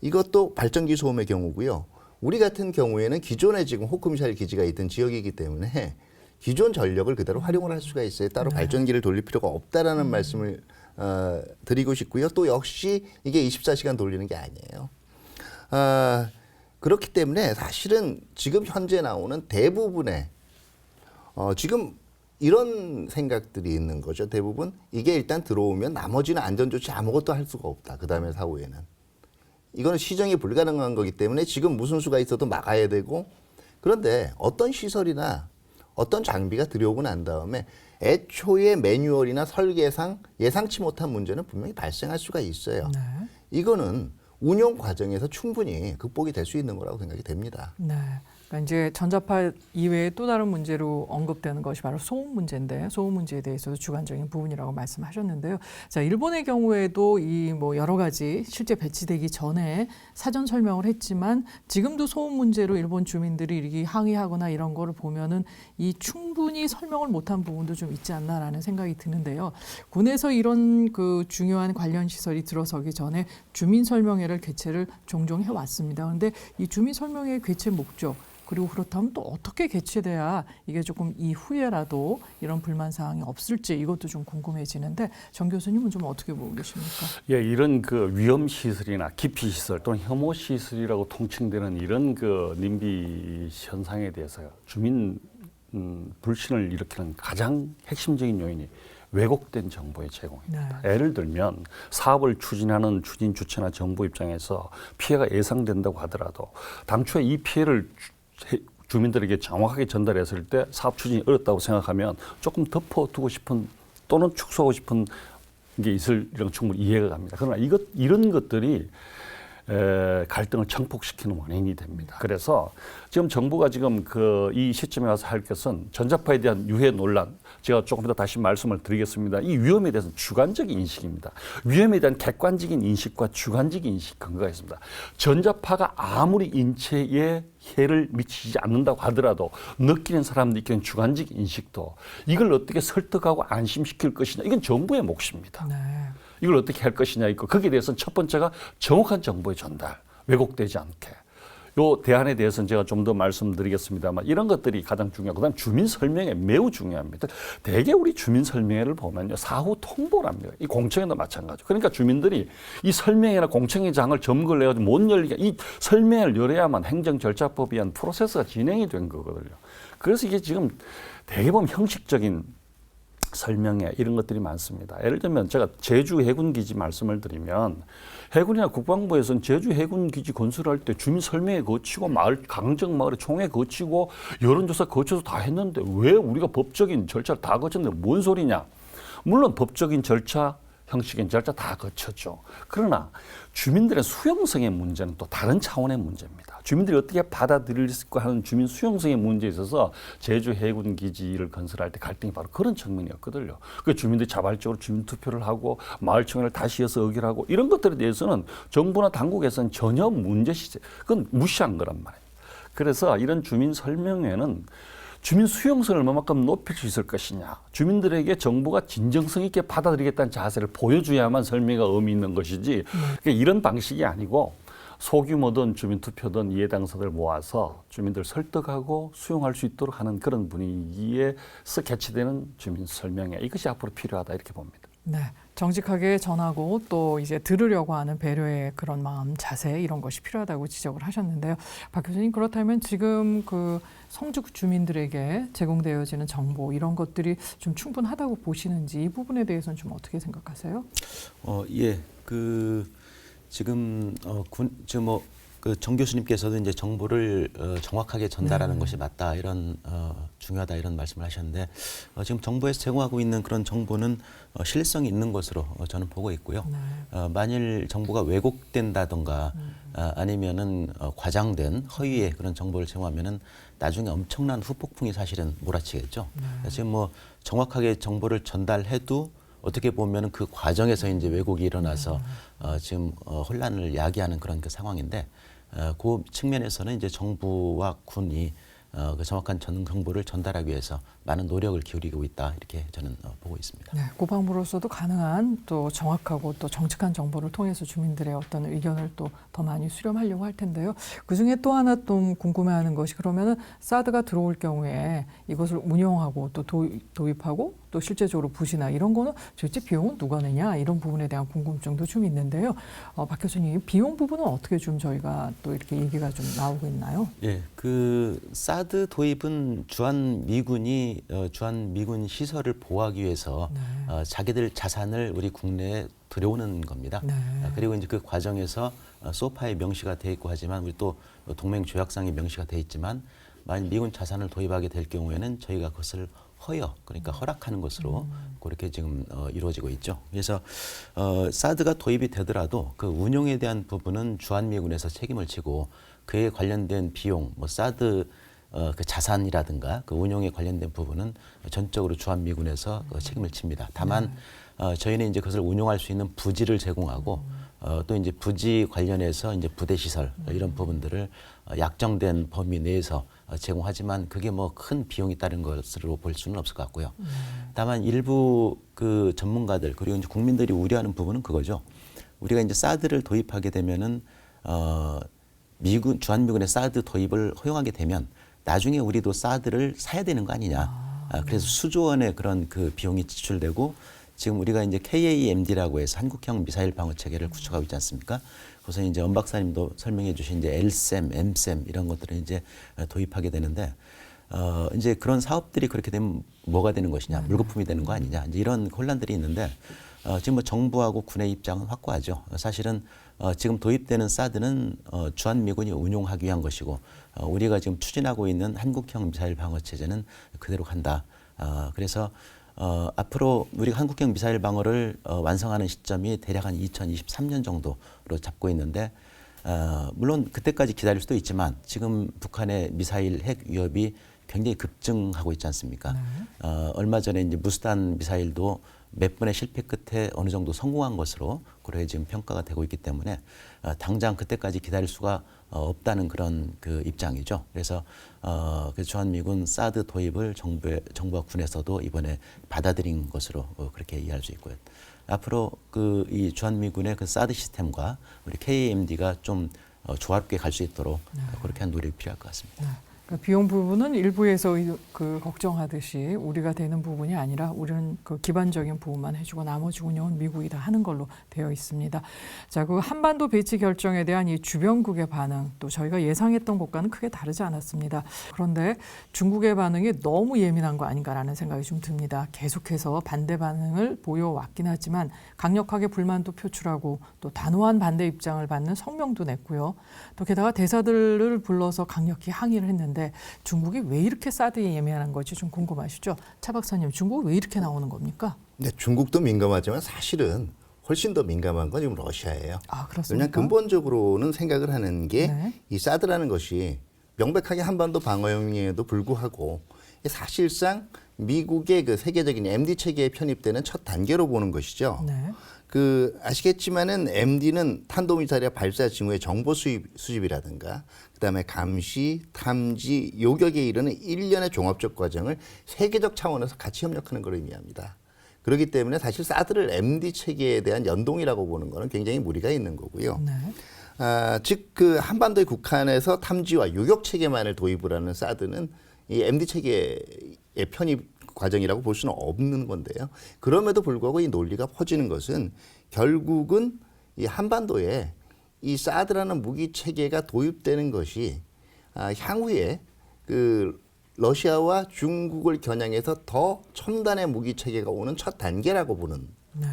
이것도 발전기 소음의 경우고요. 우리 같은 경우에는 기존에 지금 호크미사일 기지가 있던 지역이기 때문에 기존 전력을 그대로 활용을 할 수가 있어요. 따로 발전기를 돌릴 필요가 없다라는 말씀을 드리고 싶고요. 또 역시 이게 24시간 돌리는 게 아니에요. 그렇기 때문에 사실은 지금 현재 나오는 대부분의 지금 이런 생각들이 있는 거죠. 대부분 이게 일단 들어오면 나머지는 안전조치 아무것도 할 수가 없다. 그 다음에 사후에는. 이거는 시정이 불가능한 거기 때문에 지금 무슨 수가 있어도 막아야 되고, 그런데 어떤 시설이나 어떤 장비가 들여오고 난 다음에 애초에 매뉴얼이나 설계상 예상치 못한 문제는 분명히 발생할 수가 있어요. 네. 이거는 운용 과정에서 충분히 극복이 될 수 있는 거라고 생각이 됩니다. 네. 그러니까 이제 전자파 이외에 또 다른 문제로 언급되는 것이 바로 소음 문제인데, 소음 문제에 대해서도 주관적인 부분이라고 말씀하셨는데요. 자, 일본의 경우에도 이 뭐 여러 가지 실제 배치되기 전에 사전 설명을 했지만 지금도 소음 문제로 일본 주민들이 이렇게 항의하거나 이런 거를 보면은 이 충분히 설명을 못한 부분도 좀 있지 않나라는 생각이 드는데요. 군에서 이런 그 중요한 관련 시설이 들어서기 전에 주민 설명회를 개최를 종종 해왔습니다. 그런데 이 주민 설명회 개최 목적, 그리고 그렇다면 또 어떻게 개최돼야 이게 조금 이후에라도 이런 불만 사항이 없을지 이것도 좀 궁금해지는데, 정 교수님은 좀 어떻게 보고 계십니까? 예, 이런 그 위험 시설이나 기피 시설 또는 혐오 시설이라고 통칭되는 이런 그 님비 현상에 대해서 주민 불신을 일으키는 가장 핵심적인 요인이 왜곡된 정보의 제공입니다. 네. 예를 들면 사업을 추진하는 추진 주체나 정부 입장에서 피해가 예상된다고 하더라도 당초에 이 피해를 주민들에게 정확하게 전달했을 때 사업 추진이 어렵다고 생각하면 조금 덮어두고 싶은 또는 축소하고 싶은 게 있을 이런 충분히 이해가 갑니다. 그러나 이런 것들이 갈등을 증폭시키는 원인이 됩니다. 그래서 지금 정부가 지금 이 시점에 와서 할 것은 전자파에 대한 유해 논란, 제가 조금 더 다시 말씀을 드리겠습니다. 이 위험에 대해서는 주관적인 인식입니다. 위험에 대한 객관적인 인식과 주관적인 인식 근거가 있습니다. 전자파가 아무리 인체에 해를 미치지 않는다고 하더라도 느끼는 사람들이 느끼는 주관적인 인식도 이걸 어떻게 설득하고 안심시킬 것이냐, 이건 정부의 몫입니다. 네. 이걸 어떻게 할 것이냐 있고, 거기에 대해서는 첫 번째가 정확한 정보의 전달, 왜곡되지 않게. 요 대안에 대해서는 제가 좀 더 말씀드리겠습니다만, 이런 것들이 가장 중요하고, 그다음 주민 설명회 매우 중요합니다. 대개 우리 주민 설명회를 보면요, 사후 통보랍니다. 이 공청회도 마찬가지죠. 그러니까 주민들이 이 설명회나 공청회장을 점거를 해가지고 못 열리게, 이 설명회를 열어야만 행정 절차법에 의한 프로세스가 진행이 된 거거든요. 그래서 이게 지금 대개 보면 형식적인 설명회 이런 것들이 많습니다. 예를 들면 제가 제주 해군기지 말씀을 드리면, 해군이나 국방부에서는 제주 해군기지 건설할 때 주민 설명회 거치고 마을 강정 마을에 총회 거치고 여론조사 거쳐서 다 했는데 왜 우리가 법적인 절차를 다 거쳤는데 뭔 소리냐? 물론 법적인 절차, 형식적인 절차 다 거쳤죠. 그러나 주민들의 수용성의 문제는 또 다른 차원의 문제입니다. 주민들이 어떻게 받아들일까 하는 주민 수용성의 문제에 있어서 제주 해군 기지를 건설할 때 갈등이 바로 그런 측면이었거든요. 그 주민들이 자발적으로 주민 투표를 하고 마을청회를 다시 해서 의결하고 이런 것들에 대해서는 정부나 당국에서는 전혀 문제시제, 그건 무시한 거란 말이에요. 그래서 이런 주민 설명회는 주민 수용성을 얼마만큼 높일 수 있을 것이냐, 주민들에게 정부가 진정성 있게 받아들이겠다는 자세를 보여줘야만 설명회가 의미 있는 것이지, 그러니까 이런 방식이 아니고 소규모든 주민투표든 이해당사들 모아서 주민들 설득하고 수용할 수 있도록 하는 그런 분위기에서 개최되는 주민 설명회, 이것이 앞으로 필요하다 이렇게 봅니다. 네, 정직하게 전하고 또 이제 들으려고 하는 배려의 그런 마음, 자세 이런 것이 필요하다고 지적을 하셨는데요. 박 교수님, 그렇다면 지금 그 성주 주민들에게 제공되어지는 정보 이런 것들이 좀 충분하다고 보시는지, 이 부분에 대해서는 좀 어떻게 생각하세요? 예, 지금 정 교수님께서도 이제 정보를 정확하게 전달하는 것이 맞다, 이런 중요하다 이런 말씀을 하셨는데, 지금 정부에서 제공하고 있는 그런 정보는 신뢰성이 있는 것으로 저는 보고 있고요. 만일 정보가 왜곡된다던가 아니면은 과장된 허위의 그런 정보를 제공하면은 나중에 엄청난 후폭풍이 사실은 몰아치겠죠. 지금 뭐 정확하게 정보를 전달해도 어떻게 보면 그 과정에서 이제 왜곡이 일어나서 지금 혼란을 야기하는 그런 그 상황인데, 그 측면에서는 이제 정부와 군이 그 정확한 정보를 전달하기 위해서 많은 노력을 기울이고 있다, 이렇게 저는 보고 있습니다. 네, 국방부로서도 가능한 또 정확하고 또 정직한 정보를 통해서 주민들의 어떤 의견을 또 더 많이 수렴하려고 할 텐데요. 그중에 또 하나 좀 궁금해하는 것이, 그러면은 사드가 들어올 경우에 이것을 운영하고 또 도입하고 또 실제적으로 부지나 이런 거는 도대체 비용은 누가 내냐, 이런 부분에 대한 궁금증도 좀 있는데요. 박 교수님, 비용 부분은 어떻게 좀 저희가 또 이렇게 얘기가 좀 나오고 있나요? 예, 그 사드 도입은 주한미군 시설을 보호하기 위해서 자기들 자산을 우리 국내에 들여오는 겁니다. 네. 그리고 이제 그 과정에서 소파에 명시가 돼 있고 하지만, 우리 또 동맹 조약상에 명시가 돼 있지만, 만약 미군 자산을 도입하게 될 경우에는 저희가 그것을 그러니까 허락하는 것으로 그렇게 지금 이루어지고 있죠. 그래서 사드가 도입이 되더라도 그 운용에 대한 부분은 주한미군에서 책임을 지고, 그에 관련된 비용, 뭐 사드 그 자산이라든가 그 운용에 관련된 부분은 전적으로 주한미군에서 책임을 집니다. 다만 저희는 이제 그것을 운용할 수 있는 부지를 제공하고, 또 이제 부지 관련해서 이제 부대 시설 이런 부분들을 약정된 범위 내에서 제공하지만, 그게 뭐 큰 비용이 따른 것으로 볼 수는 없을 것 같고요. 다만 일부 그 전문가들, 그리고 이제 국민들이 우려하는 부분은 그거죠. 우리가 이제 사드를 도입하게 되면은 주한미군의 사드 도입을 허용하게 되면 나중에 우리도 사드를 사야 되는 거 아니냐. 그래서 수조 원의 그런 그 비용이 지출되고, 지금 우리가 이제 KAMD라고 해서 한국형 미사일 방어 체계를 구축하고 있지 않습니까? 그래서 이제 엄 박사님도 설명해 주신 이제 LSAM, MSAM 이런 것들을 이제 도입하게 되는데, 이제 그런 사업들이 그렇게 되면 뭐가 되는 것이냐, 물거품이 되는 거 아니냐, 이제 이런 혼란들이 있는데, 지금 뭐 정부하고 군의 입장은 확고하죠. 사실은 지금 도입되는 사드는 주한미군이 운용하기 위한 것이고, 우리가 지금 추진하고 있는 한국형 미사일 방어 체제는 그대로 간다. 그래서 앞으로 우리가 한국형 미사일 방어를 완성하는 시점이 대략 한 2023년 정도로 잡고 있는데, 물론 그때까지 기다릴 수도 있지만 지금 북한의 미사일 핵 위협이 굉장히 급증하고 있지 않습니까? 얼마 전에 이제 무스탄 미사일도 몇 번의 실패 끝에 어느 정도 성공한 것으로 그렇게 지금 평가가 되고 있기 때문에 당장 그때까지 기다릴 수가 없다는 그런 그 입장이죠. 그래서 그 주한미군 사드 도입을 정부와 군에서도 이번에 받아들인 것으로 그렇게 이해할 수 있고요. 앞으로 그 이 주한미군의 그 사드 시스템과 우리 KAMD가 좀 조화롭게 갈 수 있도록 그렇게 한 노력이 필요할 것 같습니다. 그러니까 비용 부분은 일부에서 그 걱정하듯이 우리가 되는 부분이 아니라 우리는 그 기반적인 부분만 해주고 나머지 운영은 미국이 다 하는 걸로 되어 있습니다. 자, 그 한반도 배치 결정에 대한 이 주변국의 반응, 또 저희가 예상했던 것과는 크게 다르지 않았습니다. 그런데 중국의 반응이 너무 예민한 거 아닌가라는 생각이 좀 듭니다. 계속해서 반대 반응을 보여왔긴 하지만 강력하게 불만도 표출하고 또 단호한 반대 입장을 받는 성명도 냈고요. 또 게다가 대사들을 불러서 강력히 항의를 했는데 중국이 왜 이렇게 사드에 예민한 건지 좀 궁금하시죠? 차 박사님, 중국은 왜 이렇게 나오는 겁니까? 네, 중국도 민감하지만 사실은 훨씬 더 민감한 건 지금 러시아예요. 아, 그렇습니까? 왜냐하면 근본적으로는 생각을 하는 게 이 네. 사드라는 것이 명백하게 한반도 방어용에도 불구하고 사실상 미국의 그 세계적인 MD 체계에 편입되는 첫 단계로 보는 것이죠. 네. 그 아시겠지만은 MD는 탄도미사일의 발사 징후의 정보 수집이라든가 그다음에 감시, 탐지, 요격에 이르는 일련의 종합적 과정을 세계적 차원에서 같이 협력하는 걸 의미합니다. 그렇기 때문에 사실 사드를 MD 체계에 대한 연동이라고 보는 것은 굉장히 무리가 있는 거고요. 네. 즉 그 한반도의 국한에서 탐지와 요격 체계만을 도입을 하는 사드는 이 MD 체계의 편입 과정이라고 볼 수는 없는 건데요. 그럼에도 불구하고 이 논리가 퍼지는 것은 결국은 이 한반도에 이 사드라는 무기 체계가 도입되는 것이 향후에 그 러시아와 중국을 겨냥해서 더 첨단의 무기 체계가 오는 첫 단계라고 보는 네.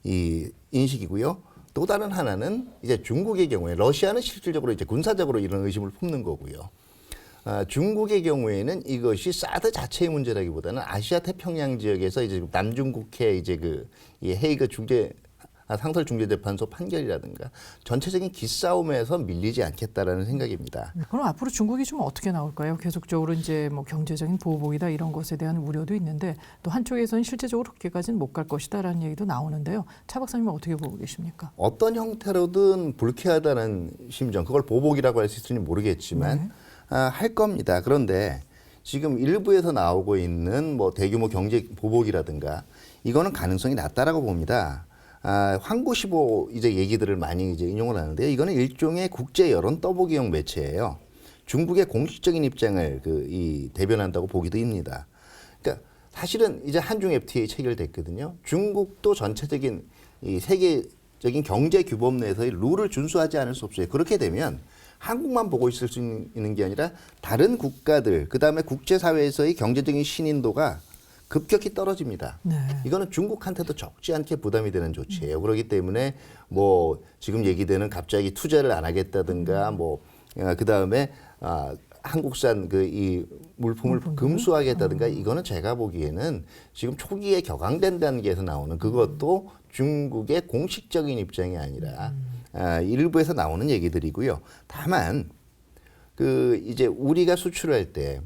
이 인식이고요. 또 다른 하나는 이제 중국의 경우에 러시아는 실질적으로 이제 군사적으로 이런 의심을 품는 거고요. 중국의 경우에는 이것이 사드 자체의 문제라기보다는 아시아 태평양 지역에서 이제 남중국해 이제 이 헤이그 상설 중재재판소 판결이라든가 전체적인 기싸움에서 밀리지 않겠다라는 생각입니다. 그럼 앞으로 중국이 좀 어떻게 나올까요? 계속적으로 이제 뭐 경제적인 보복이다 이런 것에 대한 우려도 있는데 또 한쪽에서는 실제적으로 그렇게까지는 못 갈 것이다라는 얘기도 나오는데요. 차 박사님은 어떻게 보고 계십니까? 어떤 형태로든 불쾌하다는 심정, 그걸 보복이라고 할 수 있을지 모르겠지만 할 겁니다. 그런데 지금 일부에서 나오고 있는 뭐 대규모 경제 보복이라든가 이거는 가능성이 낮다라고 봅니다. 황구시보 이제 얘기들을 많이 이제 인용을 하는데요. 이거는 일종의 국제 여론 떠보기용 매체예요. 중국의 공식적인 입장을 대변한다고 보기도 합니다. 그러니까 사실은 이제 한중 FTA 체결됐거든요. 중국도 전체적인 이 세계적인 경제 규범 내에서의 룰을 준수하지 않을 수 없어요. 그렇게 되면 한국만 보고 있을 수 있는 게 아니라 다른 국가들, 그다음에 국제사회에서의 경제적인 신인도가 급격히 떨어집니다. 네. 이거는 중국한테도 적지 않게 부담이 되는 조치예요. 그렇기 때문에 뭐 지금 얘기되는 갑자기 투자를 안 하겠다든가 그다음에 한국산 이 물품을 금수하겠다든가 이거는 제가 보기에는 지금 초기에 격앙된 단계에서 나오는 그것도 중국의 공식적인 입장이 아니라 일부에서 나오는 얘기들이고요. 다만 이제 우리가 수출할 때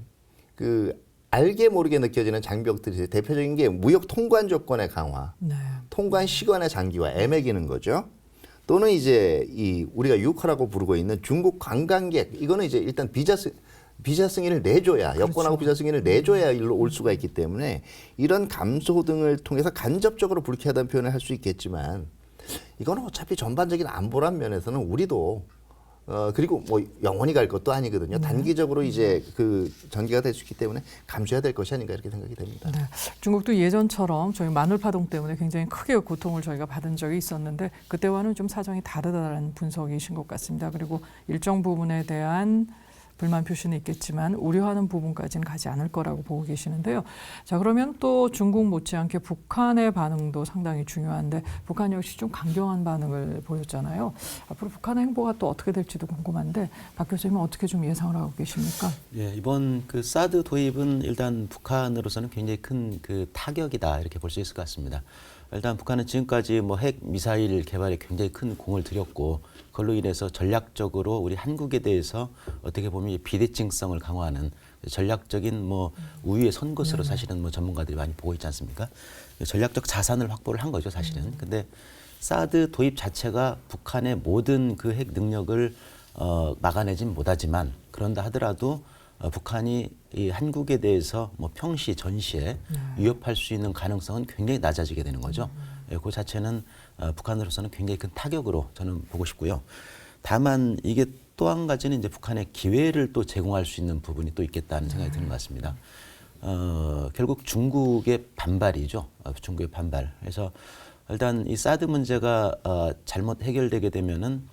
알게 모르게 느껴지는 장벽들이 대표적인 게 무역 통관 조건의 강화, 네. 통관 시간의 장기화, 애매기는 거죠. 또는 이제 우리가 유커라고 부르고 있는 중국 관광객, 이거는 이제 일단 비자 승인을 내줘야, 여권하고 비자 승인을 내줘야 일로 올 수가 있기 때문에 이런 감소 등을 통해서 간접적으로 불쾌하다는 표현을 할 수 있겠지만 이거는 어차피 전반적인 안보란 면에서는 우리도 그리고 뭐 영원히 갈 것도 아니거든요. 단기적으로 이제 전개가 될 수 있기 때문에 감수해야 될 것이 아닌가 이렇게 생각이 됩니다. 네. 중국도 예전처럼 저희 마늘 파동 때문에 굉장히 크게 고통을 저희가 받은 적이 있었는데 그때와는 좀 사정이 다르다는 분석이신 것 같습니다. 그리고 일정 부분에 대한 불만 표시는 있겠지만 우려하는 부분까지는 가지 않을 거라고 보고 계시는데요. 자, 그러면 또 중국 못지않게 북한의 반응도 상당히 중요한데 북한 역시 좀 강경한 반응을 보였잖아요. 앞으로 북한의 행보가 또 어떻게 될지도 궁금한데 박 교수님은 어떻게 좀 예상을 하고 계십니까? 예, 이번 사드 도입은 일단 북한으로서는 굉장히 큰 타격이다 이렇게 볼 수 있을 것 같습니다. 일단 북한은 지금까지 뭐 핵 미사일 개발에 굉장히 큰 공을 들였고 그걸로 인해서 전략적으로 우리 한국에 대해서 어떻게 보면 이 비대칭성을 강화하는 전략적인 뭐 우위에 선 것으로 사실은 뭐 전문가들이 많이 보고 있지 않습니까? 전략적 자산을 확보를 한 거죠, 사실은. 근데 사드 도입 자체가 북한의 모든 그 핵 능력을 막아내진 못하지만 그런다 하더라도 북한이 이 한국에 대해서 뭐 평시 전시에 위협할 수 있는 가능성은 굉장히 낮아지게 되는 거죠. 그 자체는 북한으로서는 굉장히 큰 타격으로 저는 보고 싶고요. 다만 이게 또 한 가지는 이제 북한의 기회를 또 제공할 수 있는 부분이 또 있겠다는 생각이 드는 것 같습니다. 결국 중국의 반발이죠. 중국의 반발. 그래서 일단 이 사드 문제가 잘못 해결되게 되면은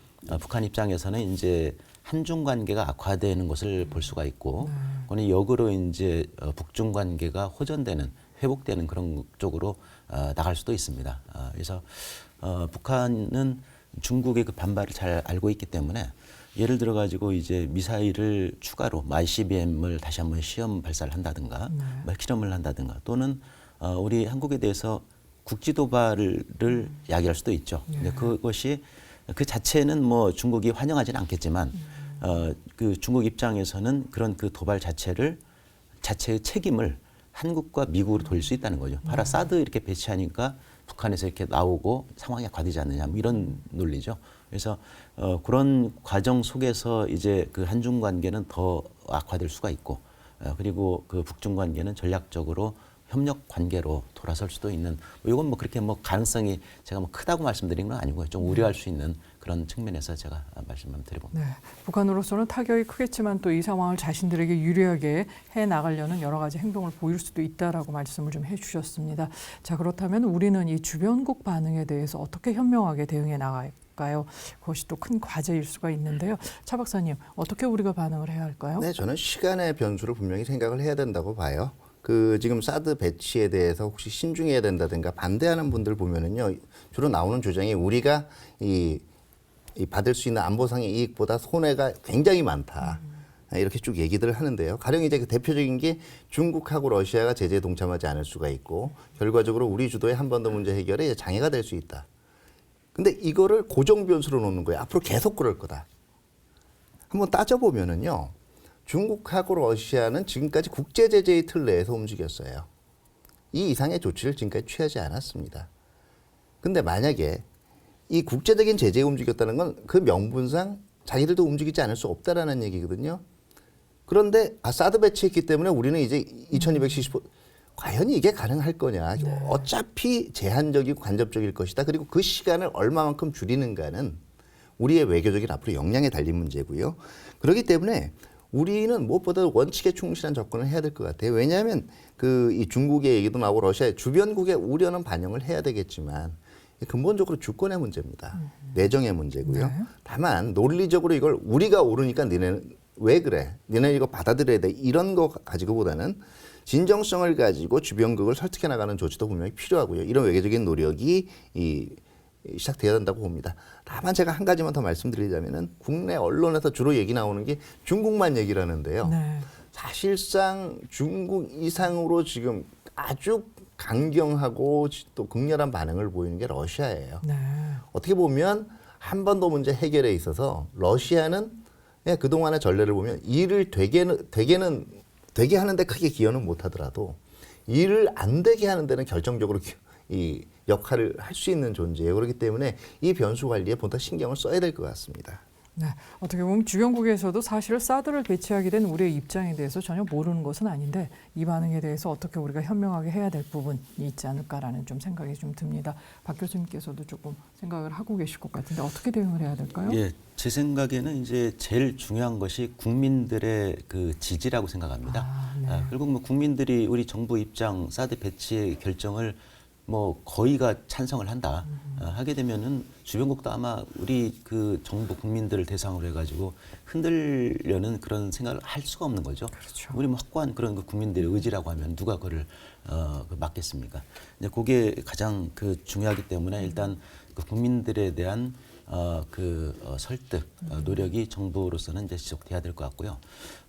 북한 입장에서는 이제 한중 관계가 악화되는 것을 볼 수가 있고, 그건 역으로 이제 북중 관계가 호전되는, 회복되는 그런 쪽으로 나갈 수도 있습니다. 그래서 북한은 중국의 그 반발을 잘 알고 있기 때문에 예를 들어 가지고 이제 미사일을 추가로 ICBM을 다시 한번 시험 발사를 한다든가, 핵실험을 한다든가, 또는 우리 한국에 대해서 국지 도발을 야기할 수도 있죠. 근데 그것이 그 자체는 뭐 중국이 환영하지는 않겠지만 그 중국 입장에서는 그런 그 도발 자체의 책임을 한국과 미국으로 돌릴 수 있다는 거죠. 봐라, 사드 이렇게 배치하니까 북한에서 이렇게 나오고 상황이 악화되지 않느냐, 뭐 이런 논리죠. 그래서 그런 과정 속에서 이제 그 한중 관계는 더 악화될 수가 있고, 그리고 그 북중 관계는 전략적으로 협력 관계로 돌아설 수도 있는, 이건 뭐 그렇게 뭐 가능성이 제가 뭐 크다고 말씀드린 건 아니고요. 좀 우려할 수 있는 그런 측면에서 제가 말씀을 드려봅니다. 네, 북한으로서는 타격이 크겠지만 또 이 상황을 자신들에게 유리하게 해 나가려는 여러 가지 행동을 보일 수도 있다라고 말씀을 좀 해주셨습니다. 자, 그렇다면 우리는 이 주변국 반응에 대해서 어떻게 현명하게 대응해 나갈까요? 그것이 또 큰 과제일 수가 있는데요. 차 박사님, 어떻게 우리가 반응을 해야 할까요? 네, 저는 시간의 변수를 분명히 생각을 해야 된다고 봐요. 그 지금 사드 배치에 대해서 혹시 신중해야 된다든가 반대하는 분들 보면은요, 주로 나오는 주장이 우리가 이 받을 수 있는 안보상의 이익보다 손해가 굉장히 많다. 이렇게 쭉 얘기들을 하는데요. 가령 이제 그 대표적인 게 중국하고 러시아가 제재에 동참하지 않을 수가 있고, 결과적으로 우리 주도의 한반도 문제 해결에 장애가 될 수 있다. 근데 이거를 고정 변수로 놓는 거예요. 앞으로 계속 그럴 거다. 한번 따져보면은요, 중국하고 러시아는 지금까지 국제 제재의 틀 내에서 움직였어요. 이 이상의 조치를 지금까지 취하지 않았습니다. 근데 만약에 이 국제적인 제재에 움직였다는 건 그 명분상 자기들도 움직이지 않을 수 없다라는 얘기거든요. 그런데 사드 배치했기 때문에 우리는 이제 2275 과연 이게 가능할 거냐. 어차피 제한적이고 간접적일 것이다. 그리고 그 시간을 얼마만큼 줄이는가는 우리의 외교적인 앞으로 역량에 달린 문제고요. 그렇기 때문에 우리는 무엇보다 원칙에 충실한 접근을 해야 될 것 같아요. 왜냐하면 그 이 중국의 얘기도 나오고 러시아의 주변국의 우려는 반영을 해야 되겠지만 근본적으로 주권의 문제입니다. 내정의 문제고요. 네. 다만 논리적으로 이걸 우리가 옳으니까 니네는 왜 그래? 니네 이거 받아들여야 돼. 이런 거 가지고보다는 진정성을 가지고 주변국을 설득해 나가는 조치도 분명히 필요하고요. 이런 외교적인 노력이 시작돼야 된다고 봅니다. 다만 제가 한 가지만 더 말씀드리자면은 국내 언론에서 주로 얘기 나오는 게 중국만 얘기를 하는데요. 네. 사실상 중국 이상으로 지금 아주 강경하고 또 극렬한 반응을 보이는 게 러시아예요. 네. 어떻게 보면 한반도 문제 해결에 있어서 러시아는 그냥 그동안의 전례를 보면 일을 되게 하는데 크게 기여는 못하더라도 일을 안 되게 하는 데는 결정적으로 이 역할을 할 수 있는 존재예요. 그렇기 때문에 이 변수 관리에 보다 신경을 써야 될 것 같습니다. 네, 어떻게 보면 주변국에서도 사실 사드를 배치하게 된 우리의 입장에 대해서 전혀 모르는 것은 아닌데 이 반응에 대해서 어떻게 우리가 현명하게 해야 될 부분이 있지 않을까라는 좀 생각이 좀 듭니다. 박 교수님께서도 조금 생각을 하고 계실 것 같은데 어떻게 대응을 해야 될까요? 예, 제 생각에는 이제 제일 중요한 것이 국민들의 그 지지라고 생각합니다. 네. 결국 뭐 국민들이 우리 정부 입장 사드 배치의 결정을 뭐 거의가 찬성을 한다 하게 되면은 주변국도 아마 우리 그 정부 국민들을 대상으로 해가지고 흔들려는 그런 생각을 할 수가 없는 거죠. 그렇죠. 우리 뭐 확고한 그런 그 국민들의 의지라고 하면 누가 그걸 막겠습니까? 이제 그게 가장 그 중요하기 때문에 일단 그 국민들에 대한 설득 노력이 정부로서는 이제 지속돼야 될 것 같고요.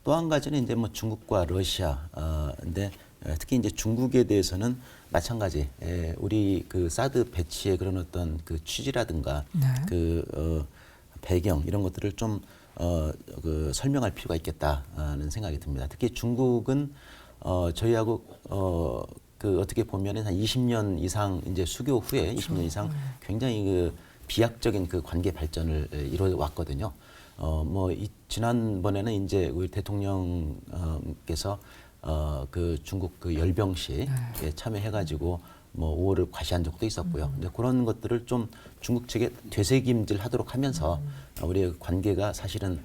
또 한 가지는 이제 뭐 중국과 러시아인데 특히 이제 중국에 대해서는 마찬가지 우리 그 사드 배치의 그런 어떤 그 취지라든가 그 배경 이런 것들을 좀 그 설명할 필요가 있겠다는 생각이 듭니다. 특히 중국은 저희하고 그 어떻게 보면은 한 20년 이상 이제 수교 후에 20년 이상 굉장히 그 비약적인 그 관계 발전을 이루어 왔거든요. 지난번에는 이제 우리 대통령께서 그 중국 그 열병식에 참여해가지고 뭐 5월을 과시한 적도 있었고요. 근데 그런 것들을 좀 중국 측에 되새김질 하도록 하면서 우리의 관계가 사실은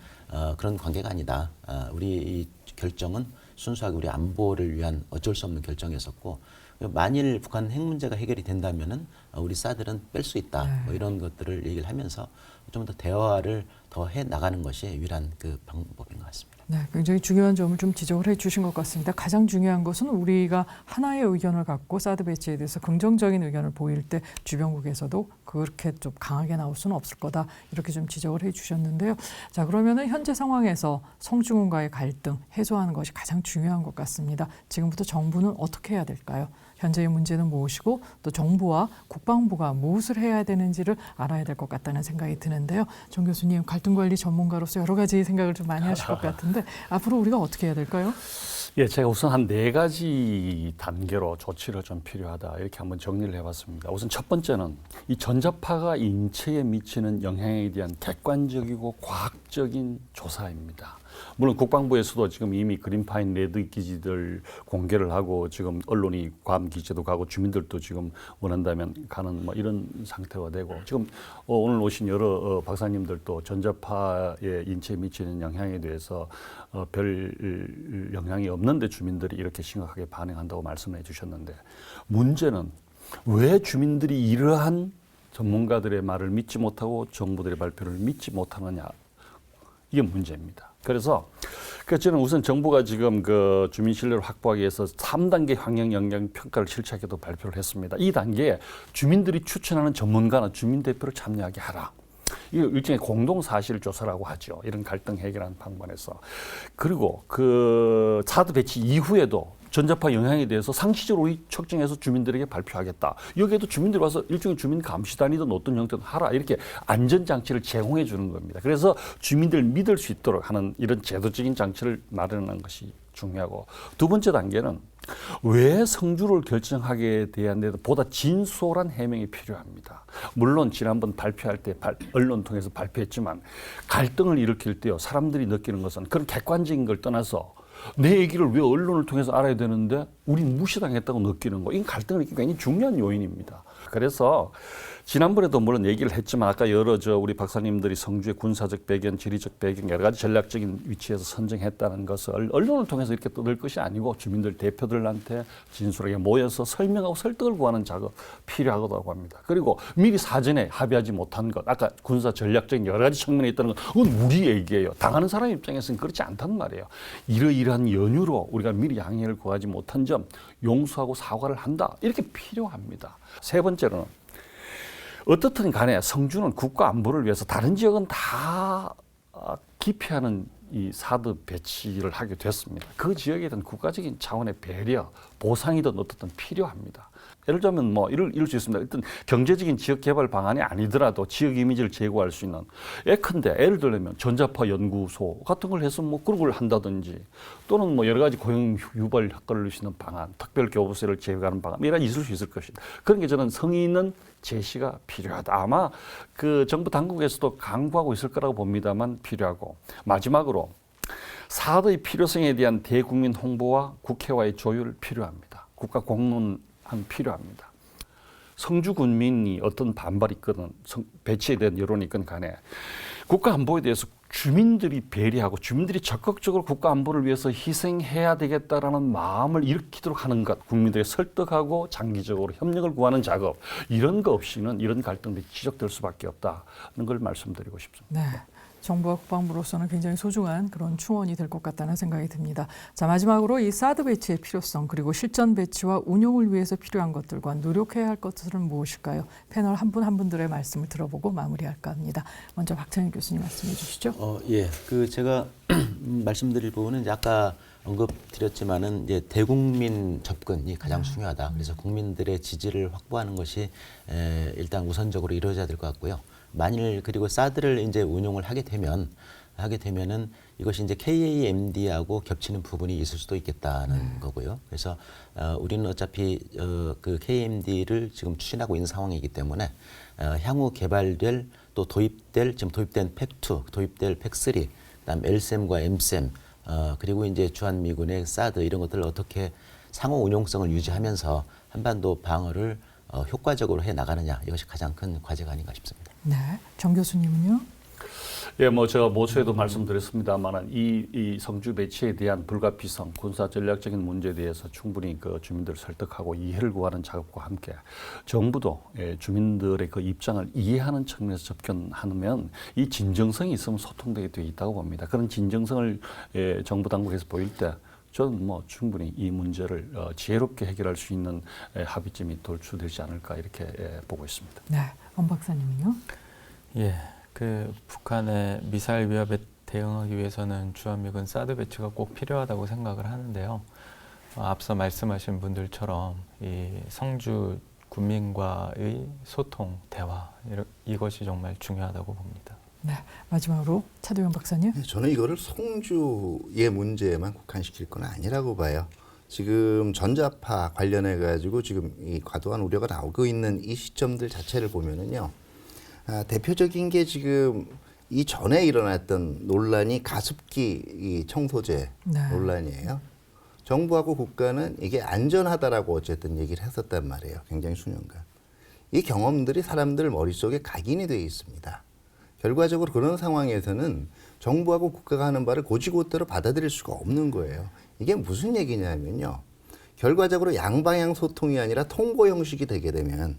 그런 관계가 아니다. 우리 이 결정은 순수하게 우리 안보를 위한 어쩔 수 없는 결정이었었고 만일 북한 핵 문제가 해결이 된다면은 우리 사드는 뺄 수 있다. 뭐 이런 것들을 얘기를 하면서 좀 더 대화를 더 해 나가는 것이 유일한 그 방법인 것 같습니다. 네, 굉장히 중요한 점을 좀 지적을 해주신 것 같습니다. 가장 중요한 것은 우리가 하나의 의견을 갖고 사드 배치에 대해서 긍정적인 의견을 보일 때 주변국에서도 그렇게 좀 강하게 나올 수는 없을 거다 이렇게 좀 지적을 해주셨는데요. 자, 그러면은 현재 상황에서 성중군과의 갈등 해소하는 것이 가장 중요한 것 같습니다. 지금부터 정부는 어떻게 해야 될까요? 현재의 문제는 무엇이고 또 정부와 국방부가 무엇을 해야 되는지를 알아야 될 것 같다는 생각이 드는데요. 정 교수님, 갈등관리 전문가로서 여러 가지 생각을 좀 많이 하실 것 같은데 앞으로 우리가 어떻게 해야 될까요? 예, 제가 우선 한 4가지 단계로 조치를 좀 필요하다 이렇게 한번 정리를 해봤습니다. 우선 첫 번째는 이 전자파가 인체에 미치는 영향에 대한 객관적이고 과학적인 조사입니다. 물론 국방부에서도 지금 이미 그린파인 레드 기지들 공개를 하고 지금 언론이 괌 기지도 가고 주민들도 지금 원한다면 가는 뭐 이런 상태가 되고 지금 오늘 오신 여러 박사님들도 전자파의 인체에 미치는 영향에 대해서 별 영향이 없는데 주민들이 이렇게 심각하게 반응한다고 말씀해 주셨는데 문제는 왜 주민들이 이러한 전문가들의 말을 믿지 못하고 정부들의 발표를 믿지 못하느냐 이게 문제입니다. 그래서 저는 우선 정부가 지금 그 주민 신뢰를 확보하기 위해서 3단계 환경 영향 평가를 실시하기도 발표를 했습니다. 이 단계에 주민들이 추천하는 전문가나 주민 대표를 참여하게 하라. 이거 일종의 공동 사실 조사라고 하죠. 이런 갈등 해결하는 방법에서. 그리고 그 사드 배치 이후에도 전자파 영향에 대해서 상시적으로 측정해서 주민들에게 발표하겠다. 여기에도 주민들이 와서 일종의 주민 감시단이든 어떤 형태든 하라. 이렇게 안전장치를 제공해 주는 겁니다. 그래서 주민들 믿을 수 있도록 하는 이런 제도적인 장치를 마련하는 것이 중요하고 두 번째 단계는 왜 성주를 결정하게 대한 데도 보다 진솔한 해명이 필요합니다. 물론 지난번 발표할 때 언론 통해서 발표했지만 갈등을 일으킬 때요. 사람들이 느끼는 것은 그런 객관적인 걸 떠나서 내 얘기를 왜 언론을 통해서 알아야 되는데 우린 무시당했다고 느끼는 거. 이건 갈등을 일으키는 굉장히 중요한 요인입니다. 그래서 지난번에도 물론 얘기를 했지만 아까 여러 우리 박사님들이 성주의 군사적 배경, 지리적 배경 여러 가지 전략적인 위치에서 선정했다는 것을 언론을 통해서 이렇게 떠들 것이 아니고 주민들 대표들한테 진솔하게 모여서 설명하고 설득을 구하는 작업 필요하다고 합니다. 그리고 미리 사전에 합의하지 못한 것, 아까 군사 전략적인 여러 가지 측면에 있다는 건 그건 우리 얘기예요. 당하는 사람 입장에서는 그렇지 않단 말이에요. 이러이러한 연유로 우리가 미리 양해를 구하지 못한 점 용서하고 사과를 한다. 이렇게 필요합니다. 세 번째로는 어떻든 간에 성주는 국가 안보를 위해서 다른 지역은 다 기피하는 이 사드 배치를 하게 됐습니다. 그 지역에 대한 국가적인 차원의 배려, 보상이든 어떻든 필요합니다. 예를 들면 뭐 이럴 수 있습니다. 일단 경제적인 지역 개발 방안이 아니더라도 지역 이미지를 제고할 수 있는 예컨대 예를 들면 전자파 연구소 같은 걸 해서 뭐 그런 걸 한다든지 또는 뭐 여러 가지 고용 유발 효과를 줄 수 있는 방안, 특별 교부세를 제외하는 방안 이런 있을 수 있을 것이다. 그런 게 저는 성의 있는 제시가 필요하다. 아마 그 정부 당국에서도 강구하고 있을 거라고 봅니다만 필요하고 마지막으로 사드의 필요성에 대한 대국민 홍보와 국회와의 조율 필요합니다. 국가 공론 필요합니다. 성주 군민이 어떤 반발이 있거든 배치에 대한 여론이 있건 간에 국가 안보에 대해서 주민들이 배려하고 주민들이 적극적으로 국가 안보를 위해서 희생해야 되겠다라는 마음을 일으키도록 하는 것, 국민들이 설득하고 장기적으로 협력을 구하는 작업 이런 거 없이는 이런 갈등들이 지적될 수밖에 없다는 걸 말씀드리고 싶습니다. 네. 정부와 국방부로서는 굉장히 소중한 그런 충원이 될 것 같다는 생각이 듭니다. 자, 마지막으로 이 사드 배치의 필요성 그리고 실전 배치와 운용을 위해서 필요한 것들과 노력해야 할 것들은 무엇일까요? 패널 한 분 한 분들의 말씀을 들어보고 마무리할까 합니다. 먼저 박찬일 교수님 말씀해 주시죠. 예. 그 제가 말씀드릴 부분은 이제 아까 언급드렸지만은 이제 대국민 접근이 가장 중요하다. 그래서 국민들의 지지를 확보하는 것이 일단 우선적으로 이루어져야 될 것 같고요. 만일 그리고 사드를 이제 운용을 하게 되면은 이것이 이제 KAMD하고 겹치는 부분이 있을 수도 있겠다는 거고요. 그래서 우리는 어차피 그 KAMD를 지금 추진하고 있는 상황이기 때문에 향후 개발될 또 지금 도입된 팩2, 도입될 팩3, 그다음 LSAM과 MSAM, 그리고 이제 주한미군의 사드 이런 것들을 어떻게 상호 운용성을 유지하면서 한반도 방어를 효과적으로 해 나가느냐 이것이 가장 큰 과제가 아닌가 싶습니다. 네, 정 교수님은요? 예, 뭐 제가 모처에도 말씀드렸습니다만은 이 성주 배치에 대한 불가피성, 군사 전략적인 문제에 대해서 충분히 그 주민들을 설득하고 이해를 구하는 작업과 함께 정부도 주민들의 그 입장을 이해하는 측면에서 접근하면 이 진정성이 있으면 소통되게 되어 있다고 봅니다. 그런 진정성을 정부 당국에서 보일 때 저는 뭐 충분히 이 문제를 지혜롭게 해결할 수 있는 합의점이 도출되지 않을까 이렇게 보고 있습니다. 네, 엄 박사님은요? 예, 그 북한의 미사일 위협에 대응하기 위해서는 주한미군 사드 배치가 꼭 필요하다고 생각을 하는데요. 앞서 말씀하신 분들처럼 이 성주 군민과의 소통, 대화 이것이 정말 중요하다고 봅니다. 네, 마지막으로 차도영 박사님. 저는 이거를 송주의 문제에만 국한시킬 건 아니라고 봐요. 지금 전자파 관련해 가지고 지금 이 과도한 우려가 나오고 있는 이 시점들 자체를 보면은요. 대표적인 게 지금 이 전에 일어났던 논란이 가습기 이 청소제 네. 논란이에요. 정부하고 국가는 이게 안전하다라고 어쨌든 얘기를 했었단 말이에요. 굉장히 수년간. 이 경험들이 사람들 머릿속에 각인이 되어 있습니다. 결과적으로 그런 상황에서는 정부하고 국가가 하는 말을 곧이곧대로 받아들일 수가 없는 거예요. 이게 무슨 얘기냐면요. 결과적으로 양방향 소통이 아니라 통보 형식이 되게 되면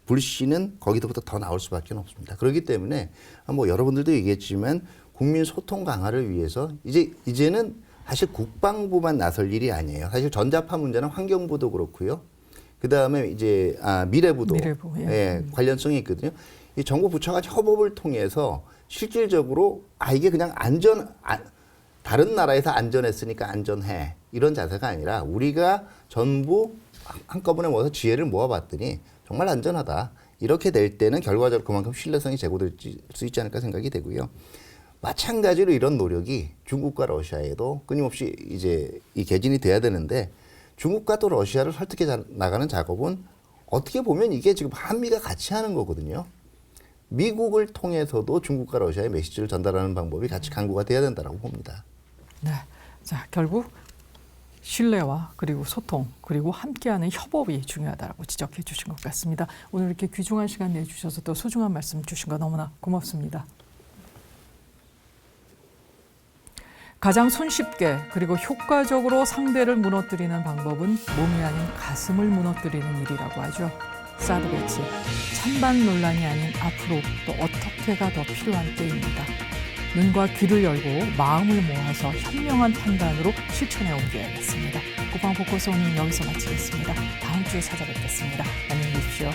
불씨는 거기서부터 더 나올 수밖에 없습니다. 그렇기 때문에 뭐 여러분들도 얘기했지만 국민 소통 강화를 위해서 이제는 사실 국방부만 나설 일이 아니에요. 사실 전자파 문제는 환경부도 그렇고요. 그 다음에 이제 미래부도 예, 관련성이 있거든요. 이 정부 부처가 협업을 통해서 실질적으로 이게 그냥 다른 나라에서 안전했으니까 안전해 이런 자세가 아니라 우리가 전부 한꺼번에 모아서 지혜를 모아봤더니 정말 안전하다. 이렇게 될 때는 결과적으로 그만큼 신뢰성이 제고될 수 있지 않을까 생각이 되고요. 마찬가지로 이런 노력이 중국과 러시아에도 끊임없이 이제 이 개진이 돼야 되는데 중국과 또 러시아를 설득해 나가는 작업은 어떻게 보면 이게 지금 한미가 같이 하는 거거든요. 미국을 통해서도 중국과 러시아의 메시지를 전달하는 방법이 같이 강구가 돼야 된다고 봅니다. 네, 자 결국 신뢰와 그리고 소통 그리고 함께하는 협업이 중요하다고 지적해 주신 것 같습니다. 오늘 이렇게 귀중한 시간 내주셔서 또 소중한 말씀 주신 거 너무나 고맙습니다. 가장 손쉽게 그리고 효과적으로 상대를 무너뜨리는 방법은 몸이 아닌 가슴을 무너뜨리는 일이라고 하죠. 사드 배치, 찬반 논란이 아닌 앞으로 또 어떻게가 더 필요한 때입니다. 눈과 귀를 열고 마음을 모아서 현명한 판단으로 실천해 옮겨야겠습니다. 국방 포커스 오늘 여기서 마치겠습니다. 다음 주에 찾아뵙겠습니다. 안녕히 계십시오.